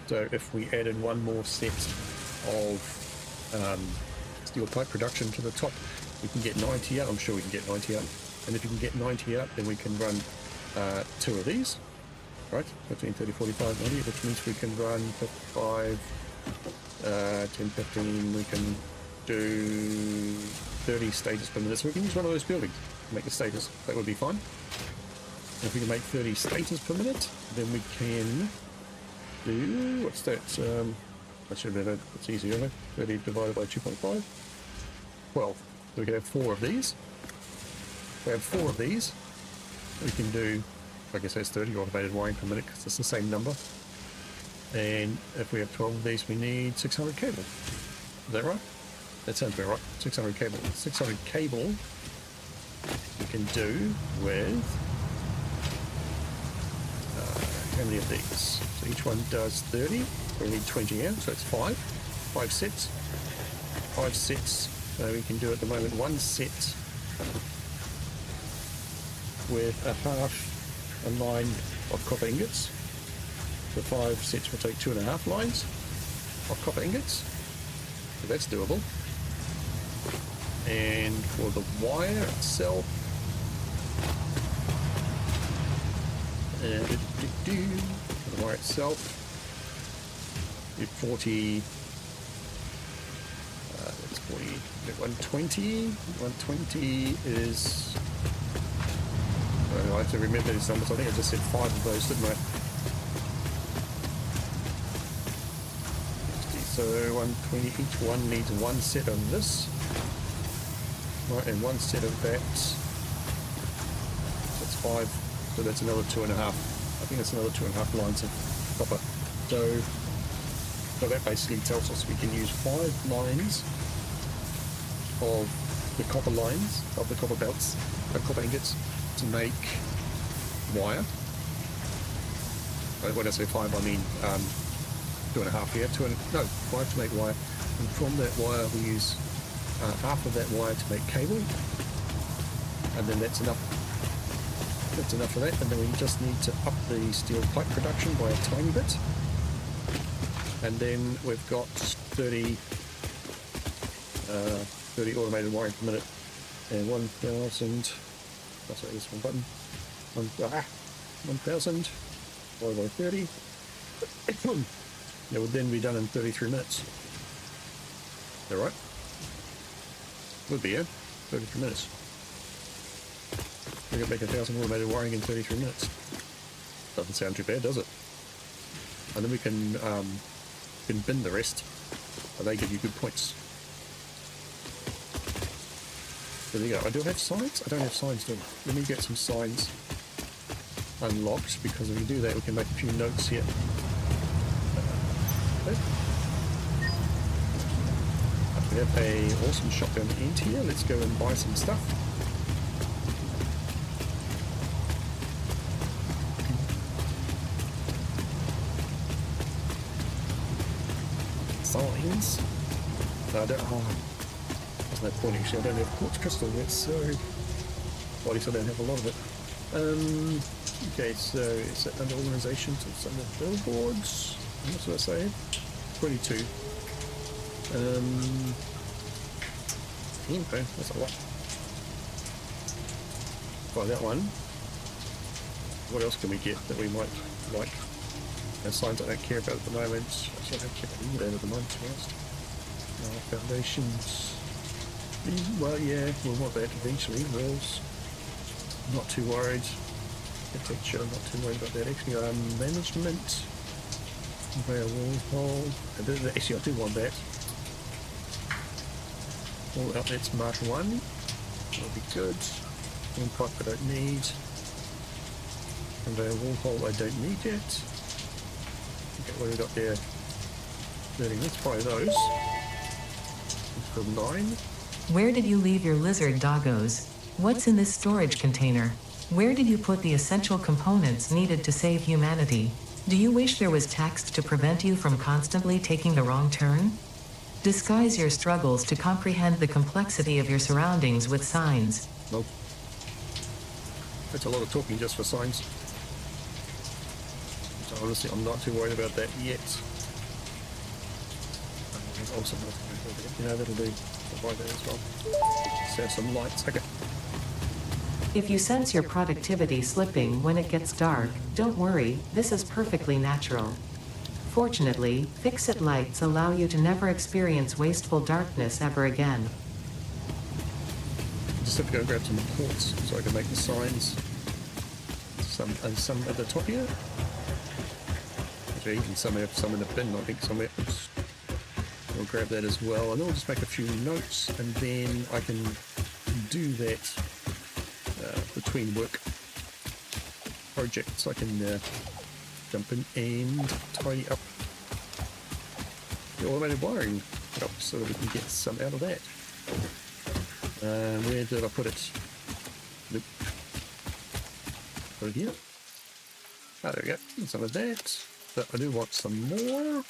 So if we added one more set of steel pipe production to the top, we can get 90 out. I'm sure we can get 90 out. And if you can get 90 out, then we can run 2 of these, right? 15, 30, 45, 90, which means we can run 55, 10, 15, we can do 30 stages per minute. So we can use one of those buildings to make the stages. That would be fine. And if we can make 30 stages per minute, then we can do, what's that? I should have, it's easier, isn't it? 30 divided by 2.5, 12. So we can have 4 of these. If we have 4 of these, we can do, I guess that's 30 automated wiring per minute because it's the same number. And if we have 12 of these, we need 600 cable. Is that right? That sounds about right. 600 cable. 600 cable we can do with how many of these? So each one does 30. We need 20 here, so it's 5. 5 sets. 5 sets. So we can do at the moment 1 set with a half a line of copper ingots. The 5 sets will take 2.5 lines of copper ingots. So that's doable. And for the wire itself, for the wire itself, do 40. That's 40. 120. 120 is. I have to remember these numbers. I think I just said 5 of those, didn't I? So 120, each one needs 1 set of this, right, and 1 set of that. That's 5, so that's another 2.5. I think that's another 2.5 lines of copper. So that basically tells us we can use 5 lines of the copper lines, of the copper belts, copper ingots, to make wire. When I say 5, I mean 2.5 here, 5 to make wire, and from that wire we use half of that wire to make cable, and then that's enough. That's enough of that, and then we just need to up the steel pipe production by a tiny bit, and then we've got 30 automated wiring per minute, and 1,000. That's this one button. 1,000 divided by 30. It would then be done in 33 minutes. Is that right? Would be, yeah? 33 minutes. We can make 1,000 automated wiring in 33 minutes. Doesn't sound too bad, does it? And then we can bin the rest, and they give you good points. So there you go. I do have signs? I don't have signs, do I? Let me get some signs unlocked, because if we do that, we can make a few notes here. We have a awesome shop down the end here. Let's go and buy some stuff. Signs. No, I don't. There's no point actually. I don't have quartz crystal yet, so well, at least I don't have a lot of it. Okay, so it's under organization, so it's under billboards. What's what I say? 22. Okay, that's a lot. Buy that one. What else can we get that we might like? There's signs I don't care about at the moment. Actually, I don't care about any of that at the moment, to be honest. Foundations. Well, yeah, we'll want that eventually. Walls. Not too worried. Architecture, not too worried about that. Actually, management. Conveyor wall hole. Actually, I do want that. All outlets mark 1. That'll be good. One pipe I don't need. Conveyor wall hole I don't need yet. Okay, what have we got there? 30. Let's try those. Let's go 9. Where did you leave your lizard doggos? What's in this storage container? Where did you put the essential components needed to save humanity? Do you wish there was text to prevent you from constantly taking the wrong turn? Disguise your struggles to comprehend the complexity of your surroundings with signs. Nope. That's a lot of talking just for signs. So honestly, I'm not too worried about that yet. There's also that'll do. I'll buy that as well. So some lights. Okay. If you sense your productivity slipping when it gets dark, don't worry, this is perfectly natural. Fortunately, Fix-It lights allow you to never experience wasteful darkness ever again. I just have to go grab some quartz so I can make the signs. Some at the top here. Actually, even some in the bin, I think somewhere. Oops. We'll grab that as well, and then we'll just make a few notes, and then I can do that between work projects. I can jump in and tidy up the automated wiring. so that we can get some out of that. Where did I put it? Nope. Put it here. Oh, there we go. Some of that. But I do want some more.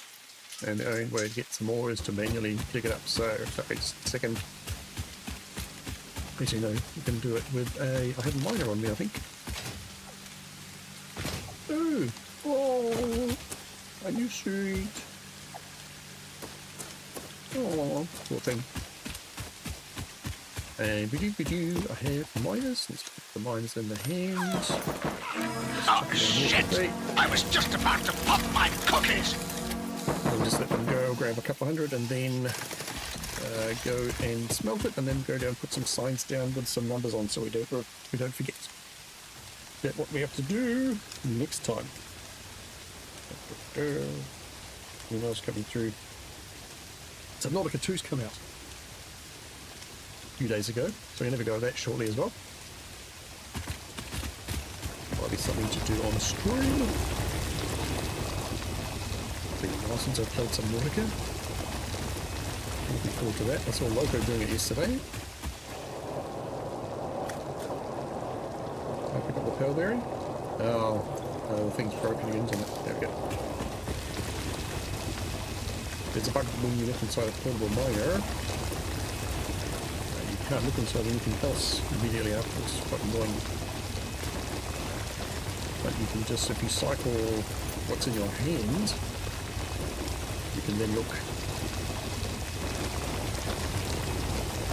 And the only way to get some more is to manually dig it up. So, sorry, just a second. Actually, no, you can do it with a... I have a miner on me, I think. Ooh! Oh! Are you sweet? Oh, poor thing. And I have miners. Let's put the miners in the hands. Oh, shit! I was just about to pop my cookies! I'll just let them go, grab a couple hundred, and then go and smelt it, and then go down, put some signs down with some numbers on, so we don't forget. That's what we have to do next time. Emails coming through. So Nautica 2's come out a few days ago, so we're going to go over that shortly as well. Might be something to do on stream. Since I've played some Nautica. Looking forward to that. I saw Loco doing it yesterday. I pick up the pearl bearing. Oh, the thing's broken the internet. There we go. There's a bug when you look inside a portable miner. You can't look inside anything else immediately afterwards. It's quite annoying. But you can just, if you cycle what's in your hand, you can then look.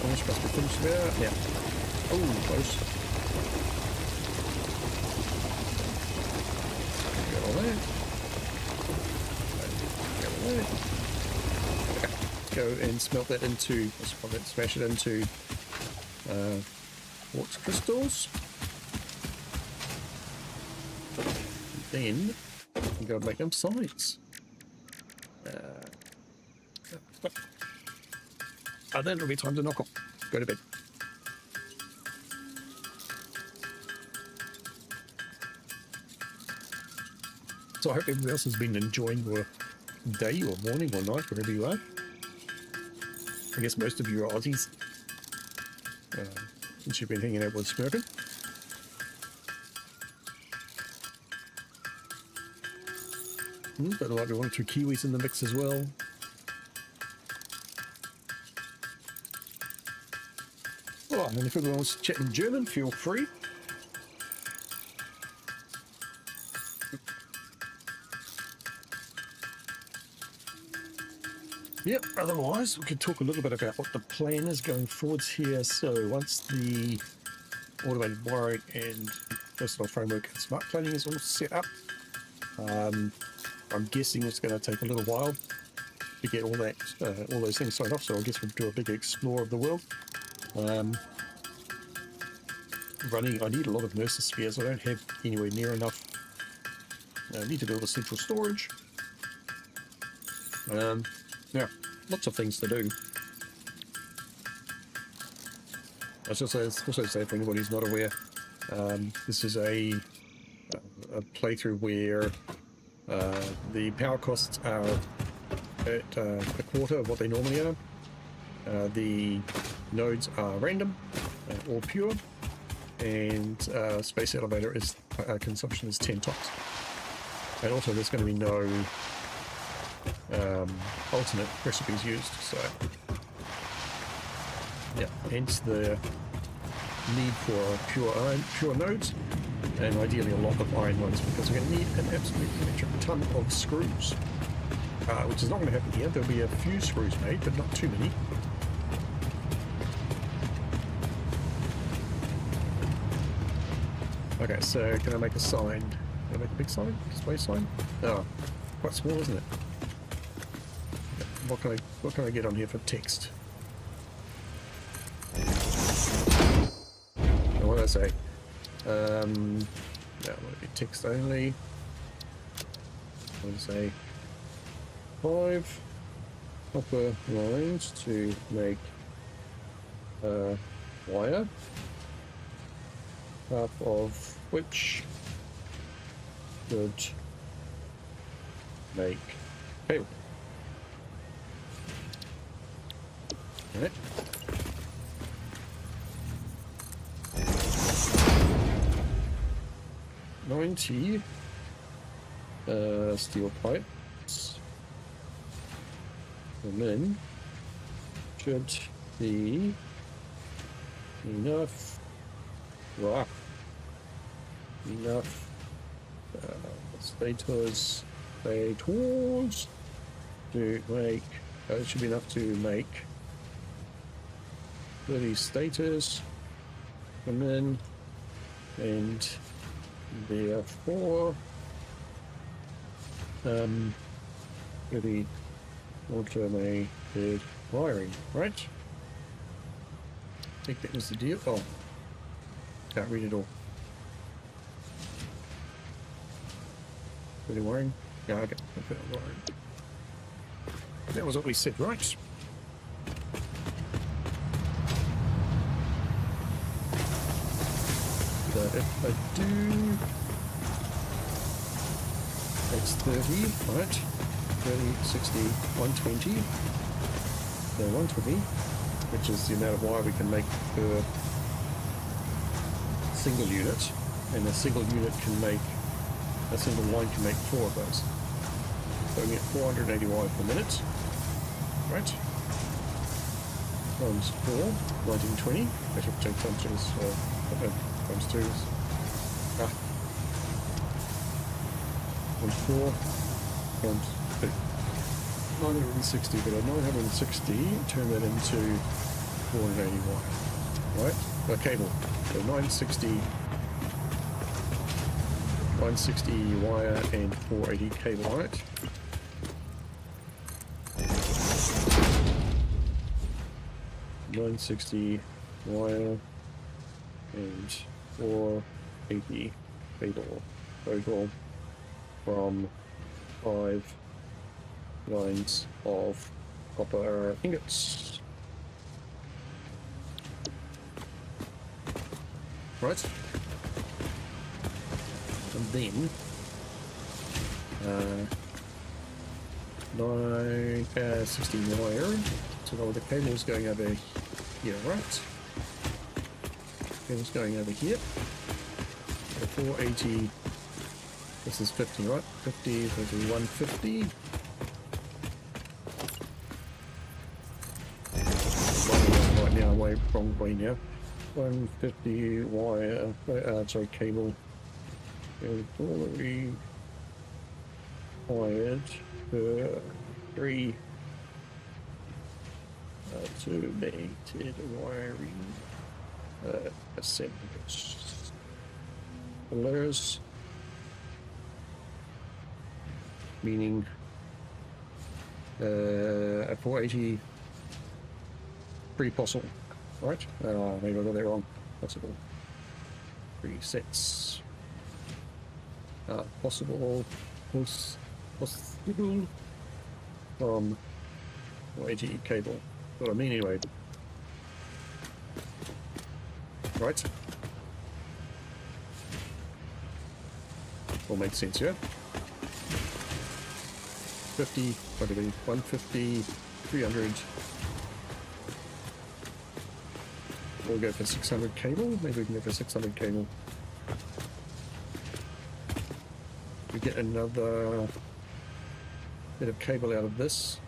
Finish, must be finished there. Yeah. Oh, close. Get all that. Get all that. Okay. Go and smelt that into, smash it into quartz crystals. And then you can go make them sides. Then it'll be time to knock off. Go to bed. So I hope everybody else has been enjoying your day or morning or night, wherever you are. I guess most of you are Aussies, since you've been hanging out with Smurfing. But there might be 1 or 2 Kiwis in the mix as well. Oh, and if anyone wants to chat in German, feel free. Yep, otherwise we could talk a little bit about what the plan is going forwards here. So once the automated wiring and personal framework and smart planning is all set up, I'm guessing it's going to take a little while to get all those things signed off. So I guess we'll do a big explore of the world. I need a lot of nurses spheres. I don't have anywhere near enough. I need to build a central storage. Yeah, lots of things to do. I should also say for anybody who's not aware, this is a playthrough where the power costs are at a quarter of what they normally are. The nodes are random or pure, and space elevator is consumption is 10 times. And also there's going to be no alternate recipes used, so yeah, hence the need for pure nodes, and ideally a lot of iron ones, because we're going to need an absolute metric ton of screws, which is not going to happen here. There'll be a few screws made, but not too many. Okay, so can I make a sign? Can I make a big sign? Display sign? Oh, quite small, isn't it? What can I get on here for text? What did I say? No, I want to be text only. I want to say 5 copper lines to make a wire, half of which would make cable. Right. $90 steel pipes. And then should be enough rock. Enough stators to make, it should be enough to make 30 stators come in, and therefore 30 automated wiring, right? I think that was the deal. Oh, can't read it all. Pretty wiring? Yeah, okay. Wiring. That was what we said, right? So if I do, that's 30, right? 30, 60, 120. So 120, which is the amount of wire we can make per single unit, and a single unit can make, a single line can make 4 of those. So we get 480 wire per minute, right? Times 4, 1920. I should check times 2 times 2 is, times 4, times 2. 960, but at 960, turn that into 480 wire, right? A cable. So 960 wire and 480 cable, right? $960 wire and 480 cable total from 5 lines of copper ingots. Right? And then 60 wire. So now the cable's going over here, right? Cable's going over here. So 480. This is 50, right? 50, this is 150. Right now, wrong way now. 150 wire, sorry, cable. Already wired for 3 automated wiring assemblies. Pillars, meaning a 480 3 possible, right? Maybe I got that wrong. Possible 3 sets. Possible from 480 cable. What I mean anyway. Right? All makes sense, yeah? 50, what do we, 150, 300. We'll go for 600 cable. Maybe we can go for 600 cable. We get another bit of cable out of this.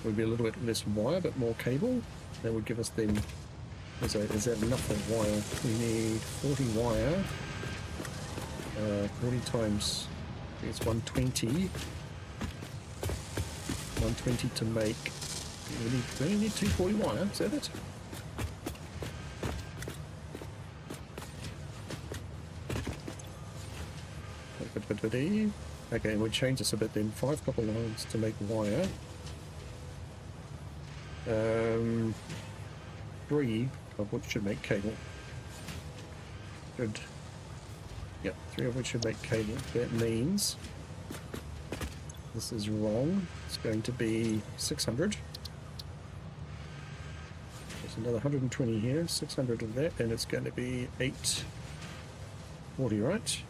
Would be a little bit less wire, but more cable. That would give us then. Is that enough of wire? We need 40 wire. 40 times. It's 120. 120 to make. We only need 240 wire. Is that it? Okay, we'll change this a bit then. 5 copper lines to make wire. 3 of which should make cable. Good. Yeah, 3 of which should make cable. That means this is wrong. It's going to be 600. There's another 120 here. 600 of that, and it's going to be 840, right?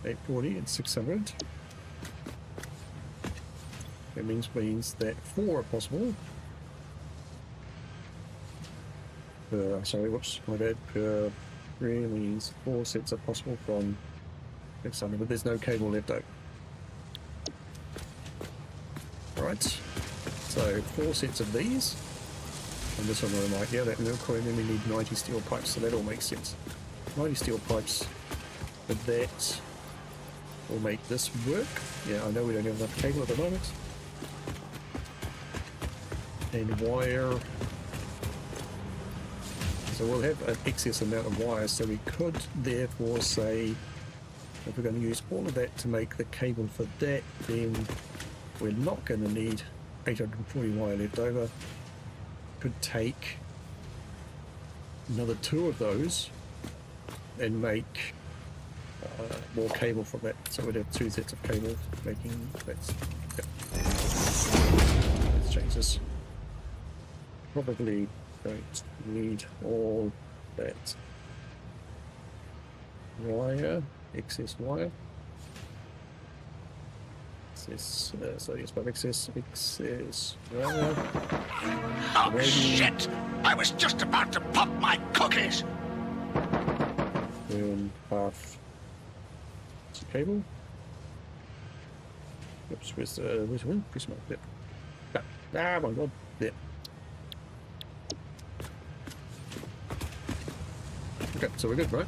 840 and 600. That means that 4 are possible. Sorry, whoops, my bad. Per 3 means 4 sets are possible from next summer, but there's no cable left out. Right, so 4 sets of these. And this one where I'm like, yeah, that milk coin, then we need 90 steel pipes, so that all makes sense. 90 steel pipes, but that will make this work. Yeah, I know we don't have enough cable at the moment. And wire. So we'll have an excess amount of wire, so we could therefore say, if we're going to use all of that to make the cable for that, then we're not going to need 840 wire left over. Could take another 2 of those and make more cable from that. So we'd have 2 sets of cable making that. Yep. Let's change this. Probably don't need all that wire, excess wire. Excess, so yes, by excess wire. Oh, Maybe- shit! I was just about to pop my cookies! Burn half cable. Oops, where's the one? Push my bit. Ah, my god, there. Okay, so we're good, right?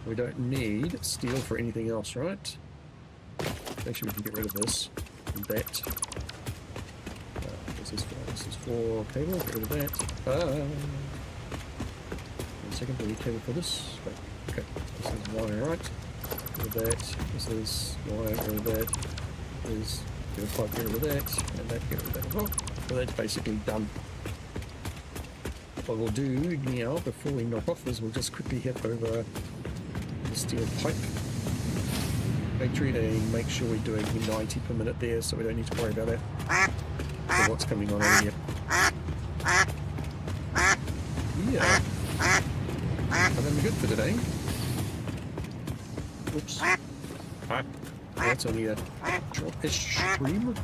We don't need steel for anything else, right? Actually, we can get rid of this and that. This is for cable, get rid of that. 1 second, we need cable for this. Okay, this is wire, right? Get rid of that. This is wire, get rid of that. There's get a pipe, get rid of that, and that, get rid of that as well. So that's basically done. What we'll do now, before we knock off, is we'll just quickly head over the steel pipe factory and make sure we're doing 90 per minute there, so we don't need to worry about that. So what's coming on over here? Yeah. I think we're good for today. Oops. That's only a short-ish stream.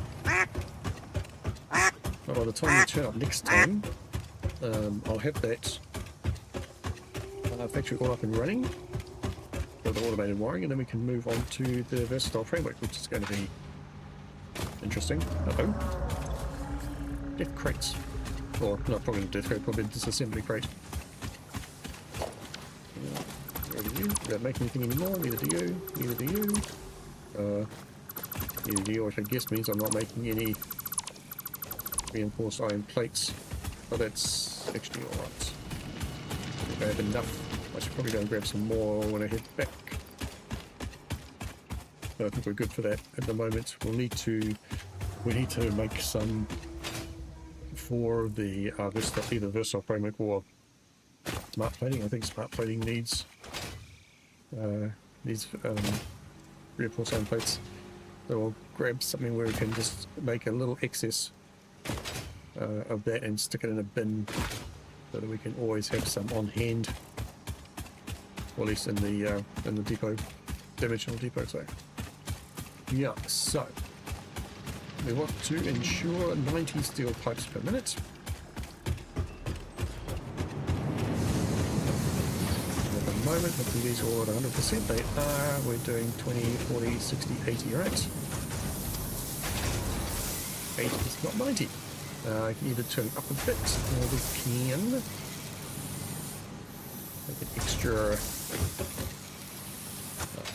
But by the time we turn up next time, I'll have that factory all up and running with the automated wiring, and then we can move on to the versatile framework, which is going to be interesting. Uh-oh. Death crates. Or, not probably death crate, probably disassembly crate. Where do you? We don't make anything anymore, neither do you, neither do you. Neither do you, which I guess means I'm not making any reinforced iron plates. Oh, that's actually alright. I think I have enough. I should probably go and grab some more when I head back. But I think we're good for that at the moment. We need to make some for the either versatile framework or smart plating. I think smart plating needs reinforced iron plates. So we'll grab something where we can just make a little excess of that and stick it in a bin so that we can always have some on hand, or at least in the depot, dimensional depot. So yeah, so we want to ensure 90 steel pipes per minute. At the moment, if these are all at 100%, they are. We're doing 20, 40, 60, 80, right? 80 is not 90. I can either turn it up a bit, or we can make an extra.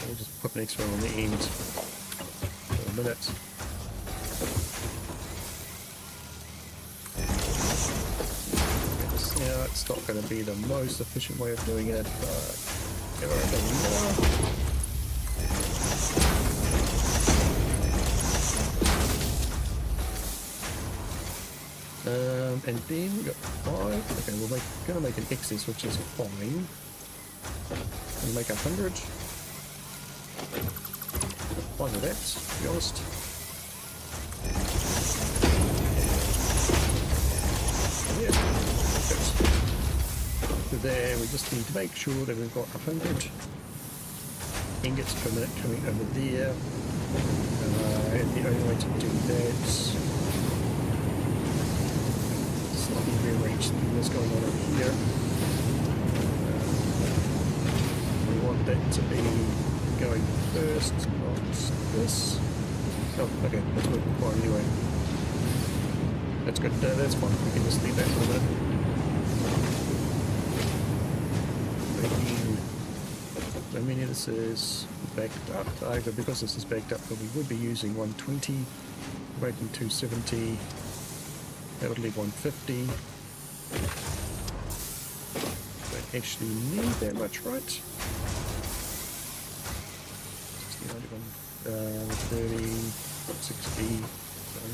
We'll just put an extra on the end for a minute. Now, it's not going to be the most efficient way of doing it, but give it a bit more. And then we got 5. Okay, we're going to make an excess, which is fine. We'll make 100. Fine with that, to be honest. Yeah, perfect. So there, we just need to make sure that we've got 100. ingots per minute coming over there. And the only way to do that, slightly rearrange what's going on over here. We want that to be going first, not this. Oh, okay, that's working fine anyway. That's good, that's fine, we can just leave that for a minute. I mean, this is backed up, either because this is backed up, but we would be using 120, making 270, that would leave 150. Don't actually need that much, right? 60, 30, 60,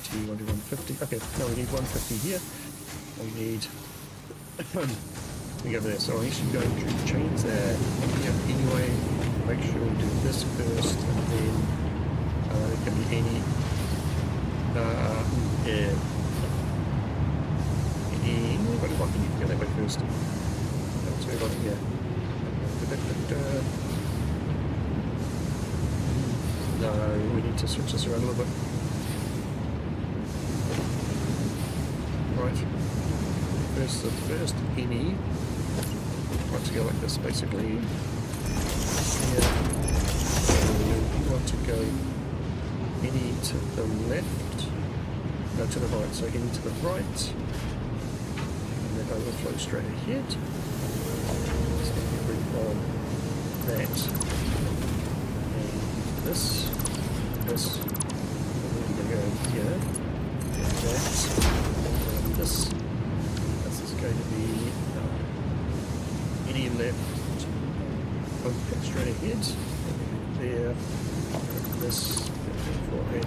70, 150. Okay, now we need 150 here. We need we go over there. So I'm actually going to change that anyway. Make sure we do this first, and then it can be any what do I need to go that way first? Let's move on here. No, we need to switch this around a little bit. Right. First any. Want to go like this basically. Here. You want to go any to the left. No, to the right. So any to the right. And then overflow straight ahead. Just going to bring on that. And this. This. And we're going to go here. And that. And this. This is going to be any left. Both straight ahead. There. This. For a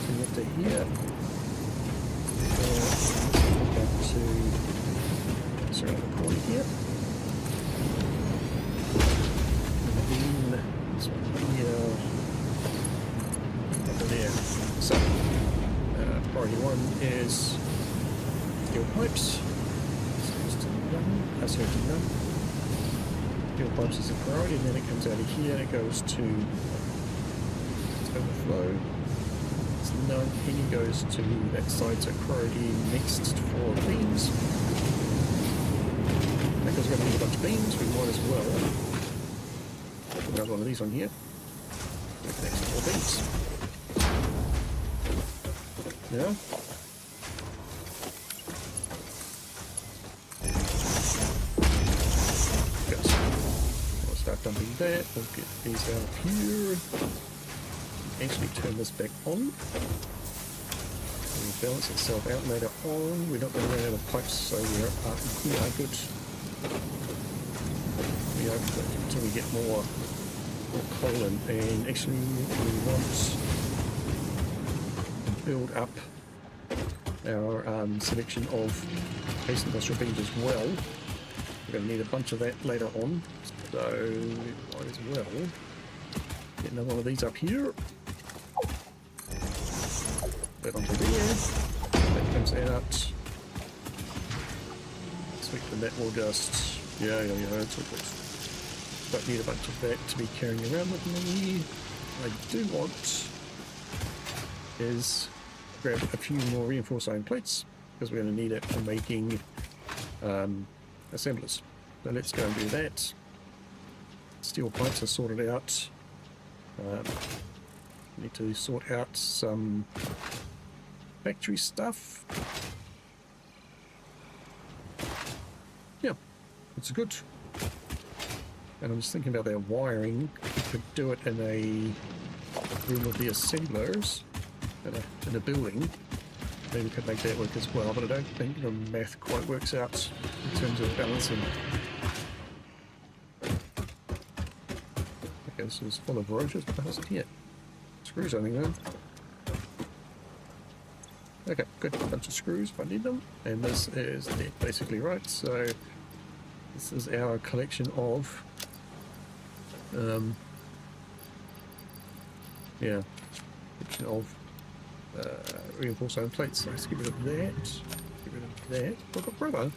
connector here. Back to surround the corner here. And then this one here. Over there. So, priority one is steel pipes. It's to none. Sorry, to none. Steel pipes is a priority, and then it comes out of here and it goes to overflow. It's none. Any goes to that side, so priority next for beams. Because we're going to need a bunch of beams, we might as well put another one of these on here. Next to more beams. Yeah. Good. We'll start dumping that. We'll get these out here. Actually turn this back on. And balance itself out later on. We're not going to run out of pipes, so we are good. We are good until we get more coal in. And actually we want to build up our selection of base industrial beams as well. We're going to need a bunch of that later on. So we might as well get another one of these up here. That onto there. That comes out. Sweet, and that will just it's all good. Don't need a bunch of that to be carrying around with me. What I do want is grab a few more reinforced iron plates because we're going to need it for making assemblers. So let's go and do that. Steel pipes are sorted out. Need to sort out some factory stuff. Yeah, it's good. And I'm just thinking about their wiring. We could do it in a room of the assemblers in a building. Maybe we could make that work as well, but I don't think the math quite works out in terms of balancing. Okay, this is full of roaches. What the hell's it here? Screws, I think, then. Okay, good. A bunch of screws if I need them. And this is basically right. So this is our collection of collection of reinforced iron plates. So let's get rid of that. Get rid of that. I've got rubber.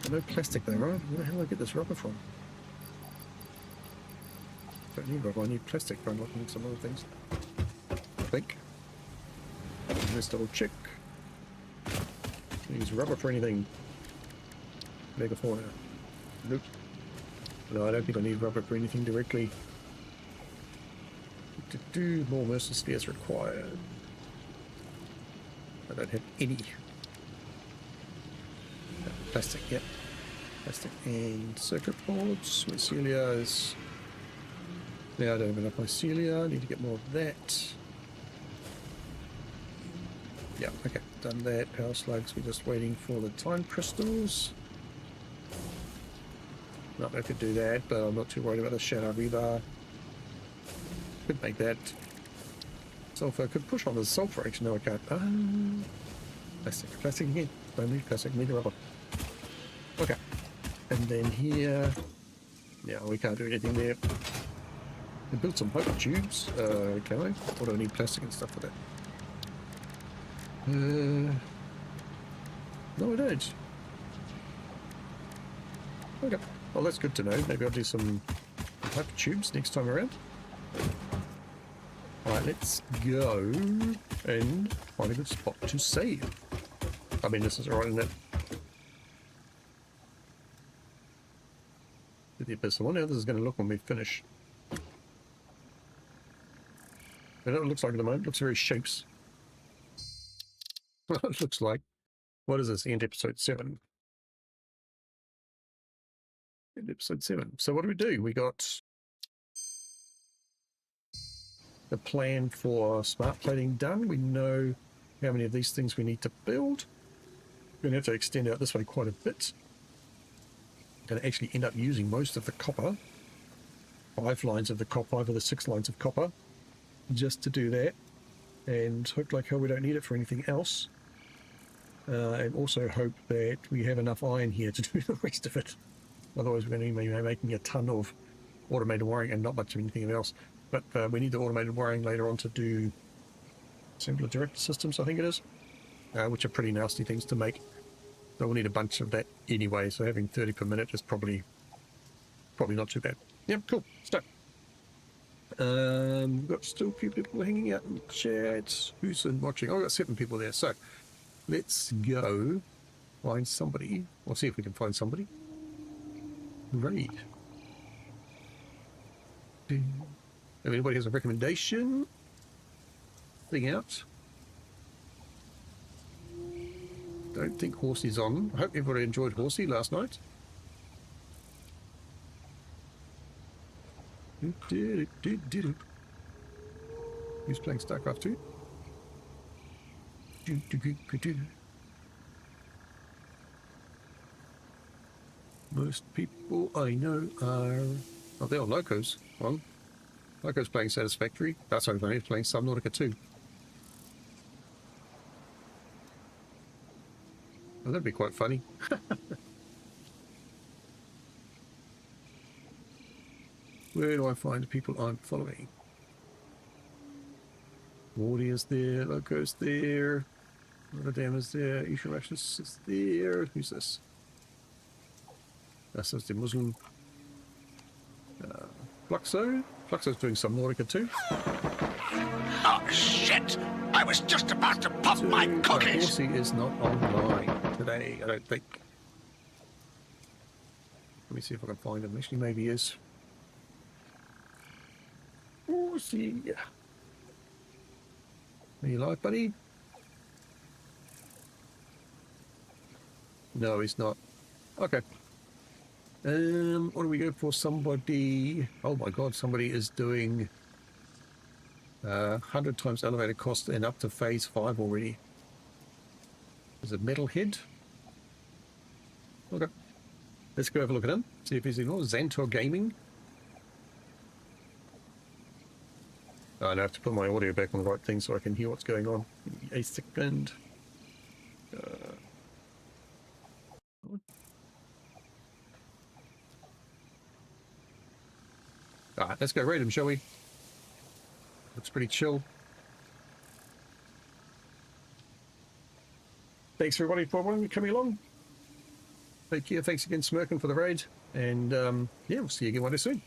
No plastic though, right? Where the hell did I get this rubber from? Don't need rubber, I need plastic for unlocking some other things. I think. Let's double check. Use rubber for anything. Megafauna. Nope. No, I don't think I need rubber for anything directly. More Mercer spheres required. I don't have any. Plastic, yep. Plastic and circuit boards. Mycelia is... Now I don't have enough mycelia. I need to get more of that. Yeah, okay. Done that. Power slugs. We're just waiting for the time crystals. No, I could do that, but I'm not too worried about the Shadow Rebar. Could make that. Sulfur. Could push on the sulfur. Actually, no, I can't. Plastic. Plastic again. Don't need plastic. Need rubber. Okay. And then here... Yeah, we can't do anything there. We built some hope tubes. Can I? Or do I need plastic and stuff for that? No, I don't. Okay. Well, that's good to know. Maybe I'll do some hope tubes next time around. Alright, let's go and find a good spot to save. I mean, this is alright, isn't it? The abyss. I wonder how this is going to look when we finish. I know what it looks like at the moment. It looks very shapes. It looks like. What is this? End episode 7. End episode 7. So what do? We got the plan for smart plating done. We know how many of these things we need to build. We're going to have to extend out this way quite a bit. Going to actually end up using most of the copper. 5 lines of the copper, 5 of the 6 lines of copper, just to do that. And hope like hell we don't need it for anything else. And also hope that we have enough iron here to do the rest of it. Otherwise we're going to be making a ton of automated wiring and not much of anything else. But we need the automated wiring later on to do assembler direct systems, I think it is, which are pretty nasty things to make. So we'll need a bunch of that anyway, so having 30 per minute is probably not too bad. Yep, cool. Start. We've got still a few people hanging out in the chat. Who's been watching? Oh, I've got 7 people there. So let's go find somebody. We'll see if we can find somebody. Raid. If anybody has a recommendation, thing out. Don't think Horsey's on. I hope everybody enjoyed Horsey last night. Who's playing StarCraft 2? Most people I know are... Oh, they're all Locos. Well, Loco's playing Satisfactory. That's okay, he's playing Subnautica 2. Well, that'd be quite funny. Where do I find the people I'm following? Morty is there, Loco's there, Rotterdam is there, Isha Rashnus is there. Who's this? That's the Muslim. Fluxo? Fluxo's doing some Nautica too. Oh, shit! I was just about to pop my cookies! Horsey is not online today, I don't think. Let me see if I can find him. Actually, maybe he is. Horsey. Are you live, buddy? No, he's not. Okay. What do we go for? Somebody... Oh my god, somebody is doing 100 times elevated cost and up to phase 5 already. Is it Metalhead? Okay. Let's go have a look at him. See if he's in. Oh, Xantor Gaming. Oh, and I have to put my audio back on the right thing so I can hear what's going on. A second. Alright, let's go raid him, shall we? Looks pretty chill. Thanks everybody for coming along. Take care. Thanks again, Smirkin, for the raid. And yeah, we'll see you again one day soon.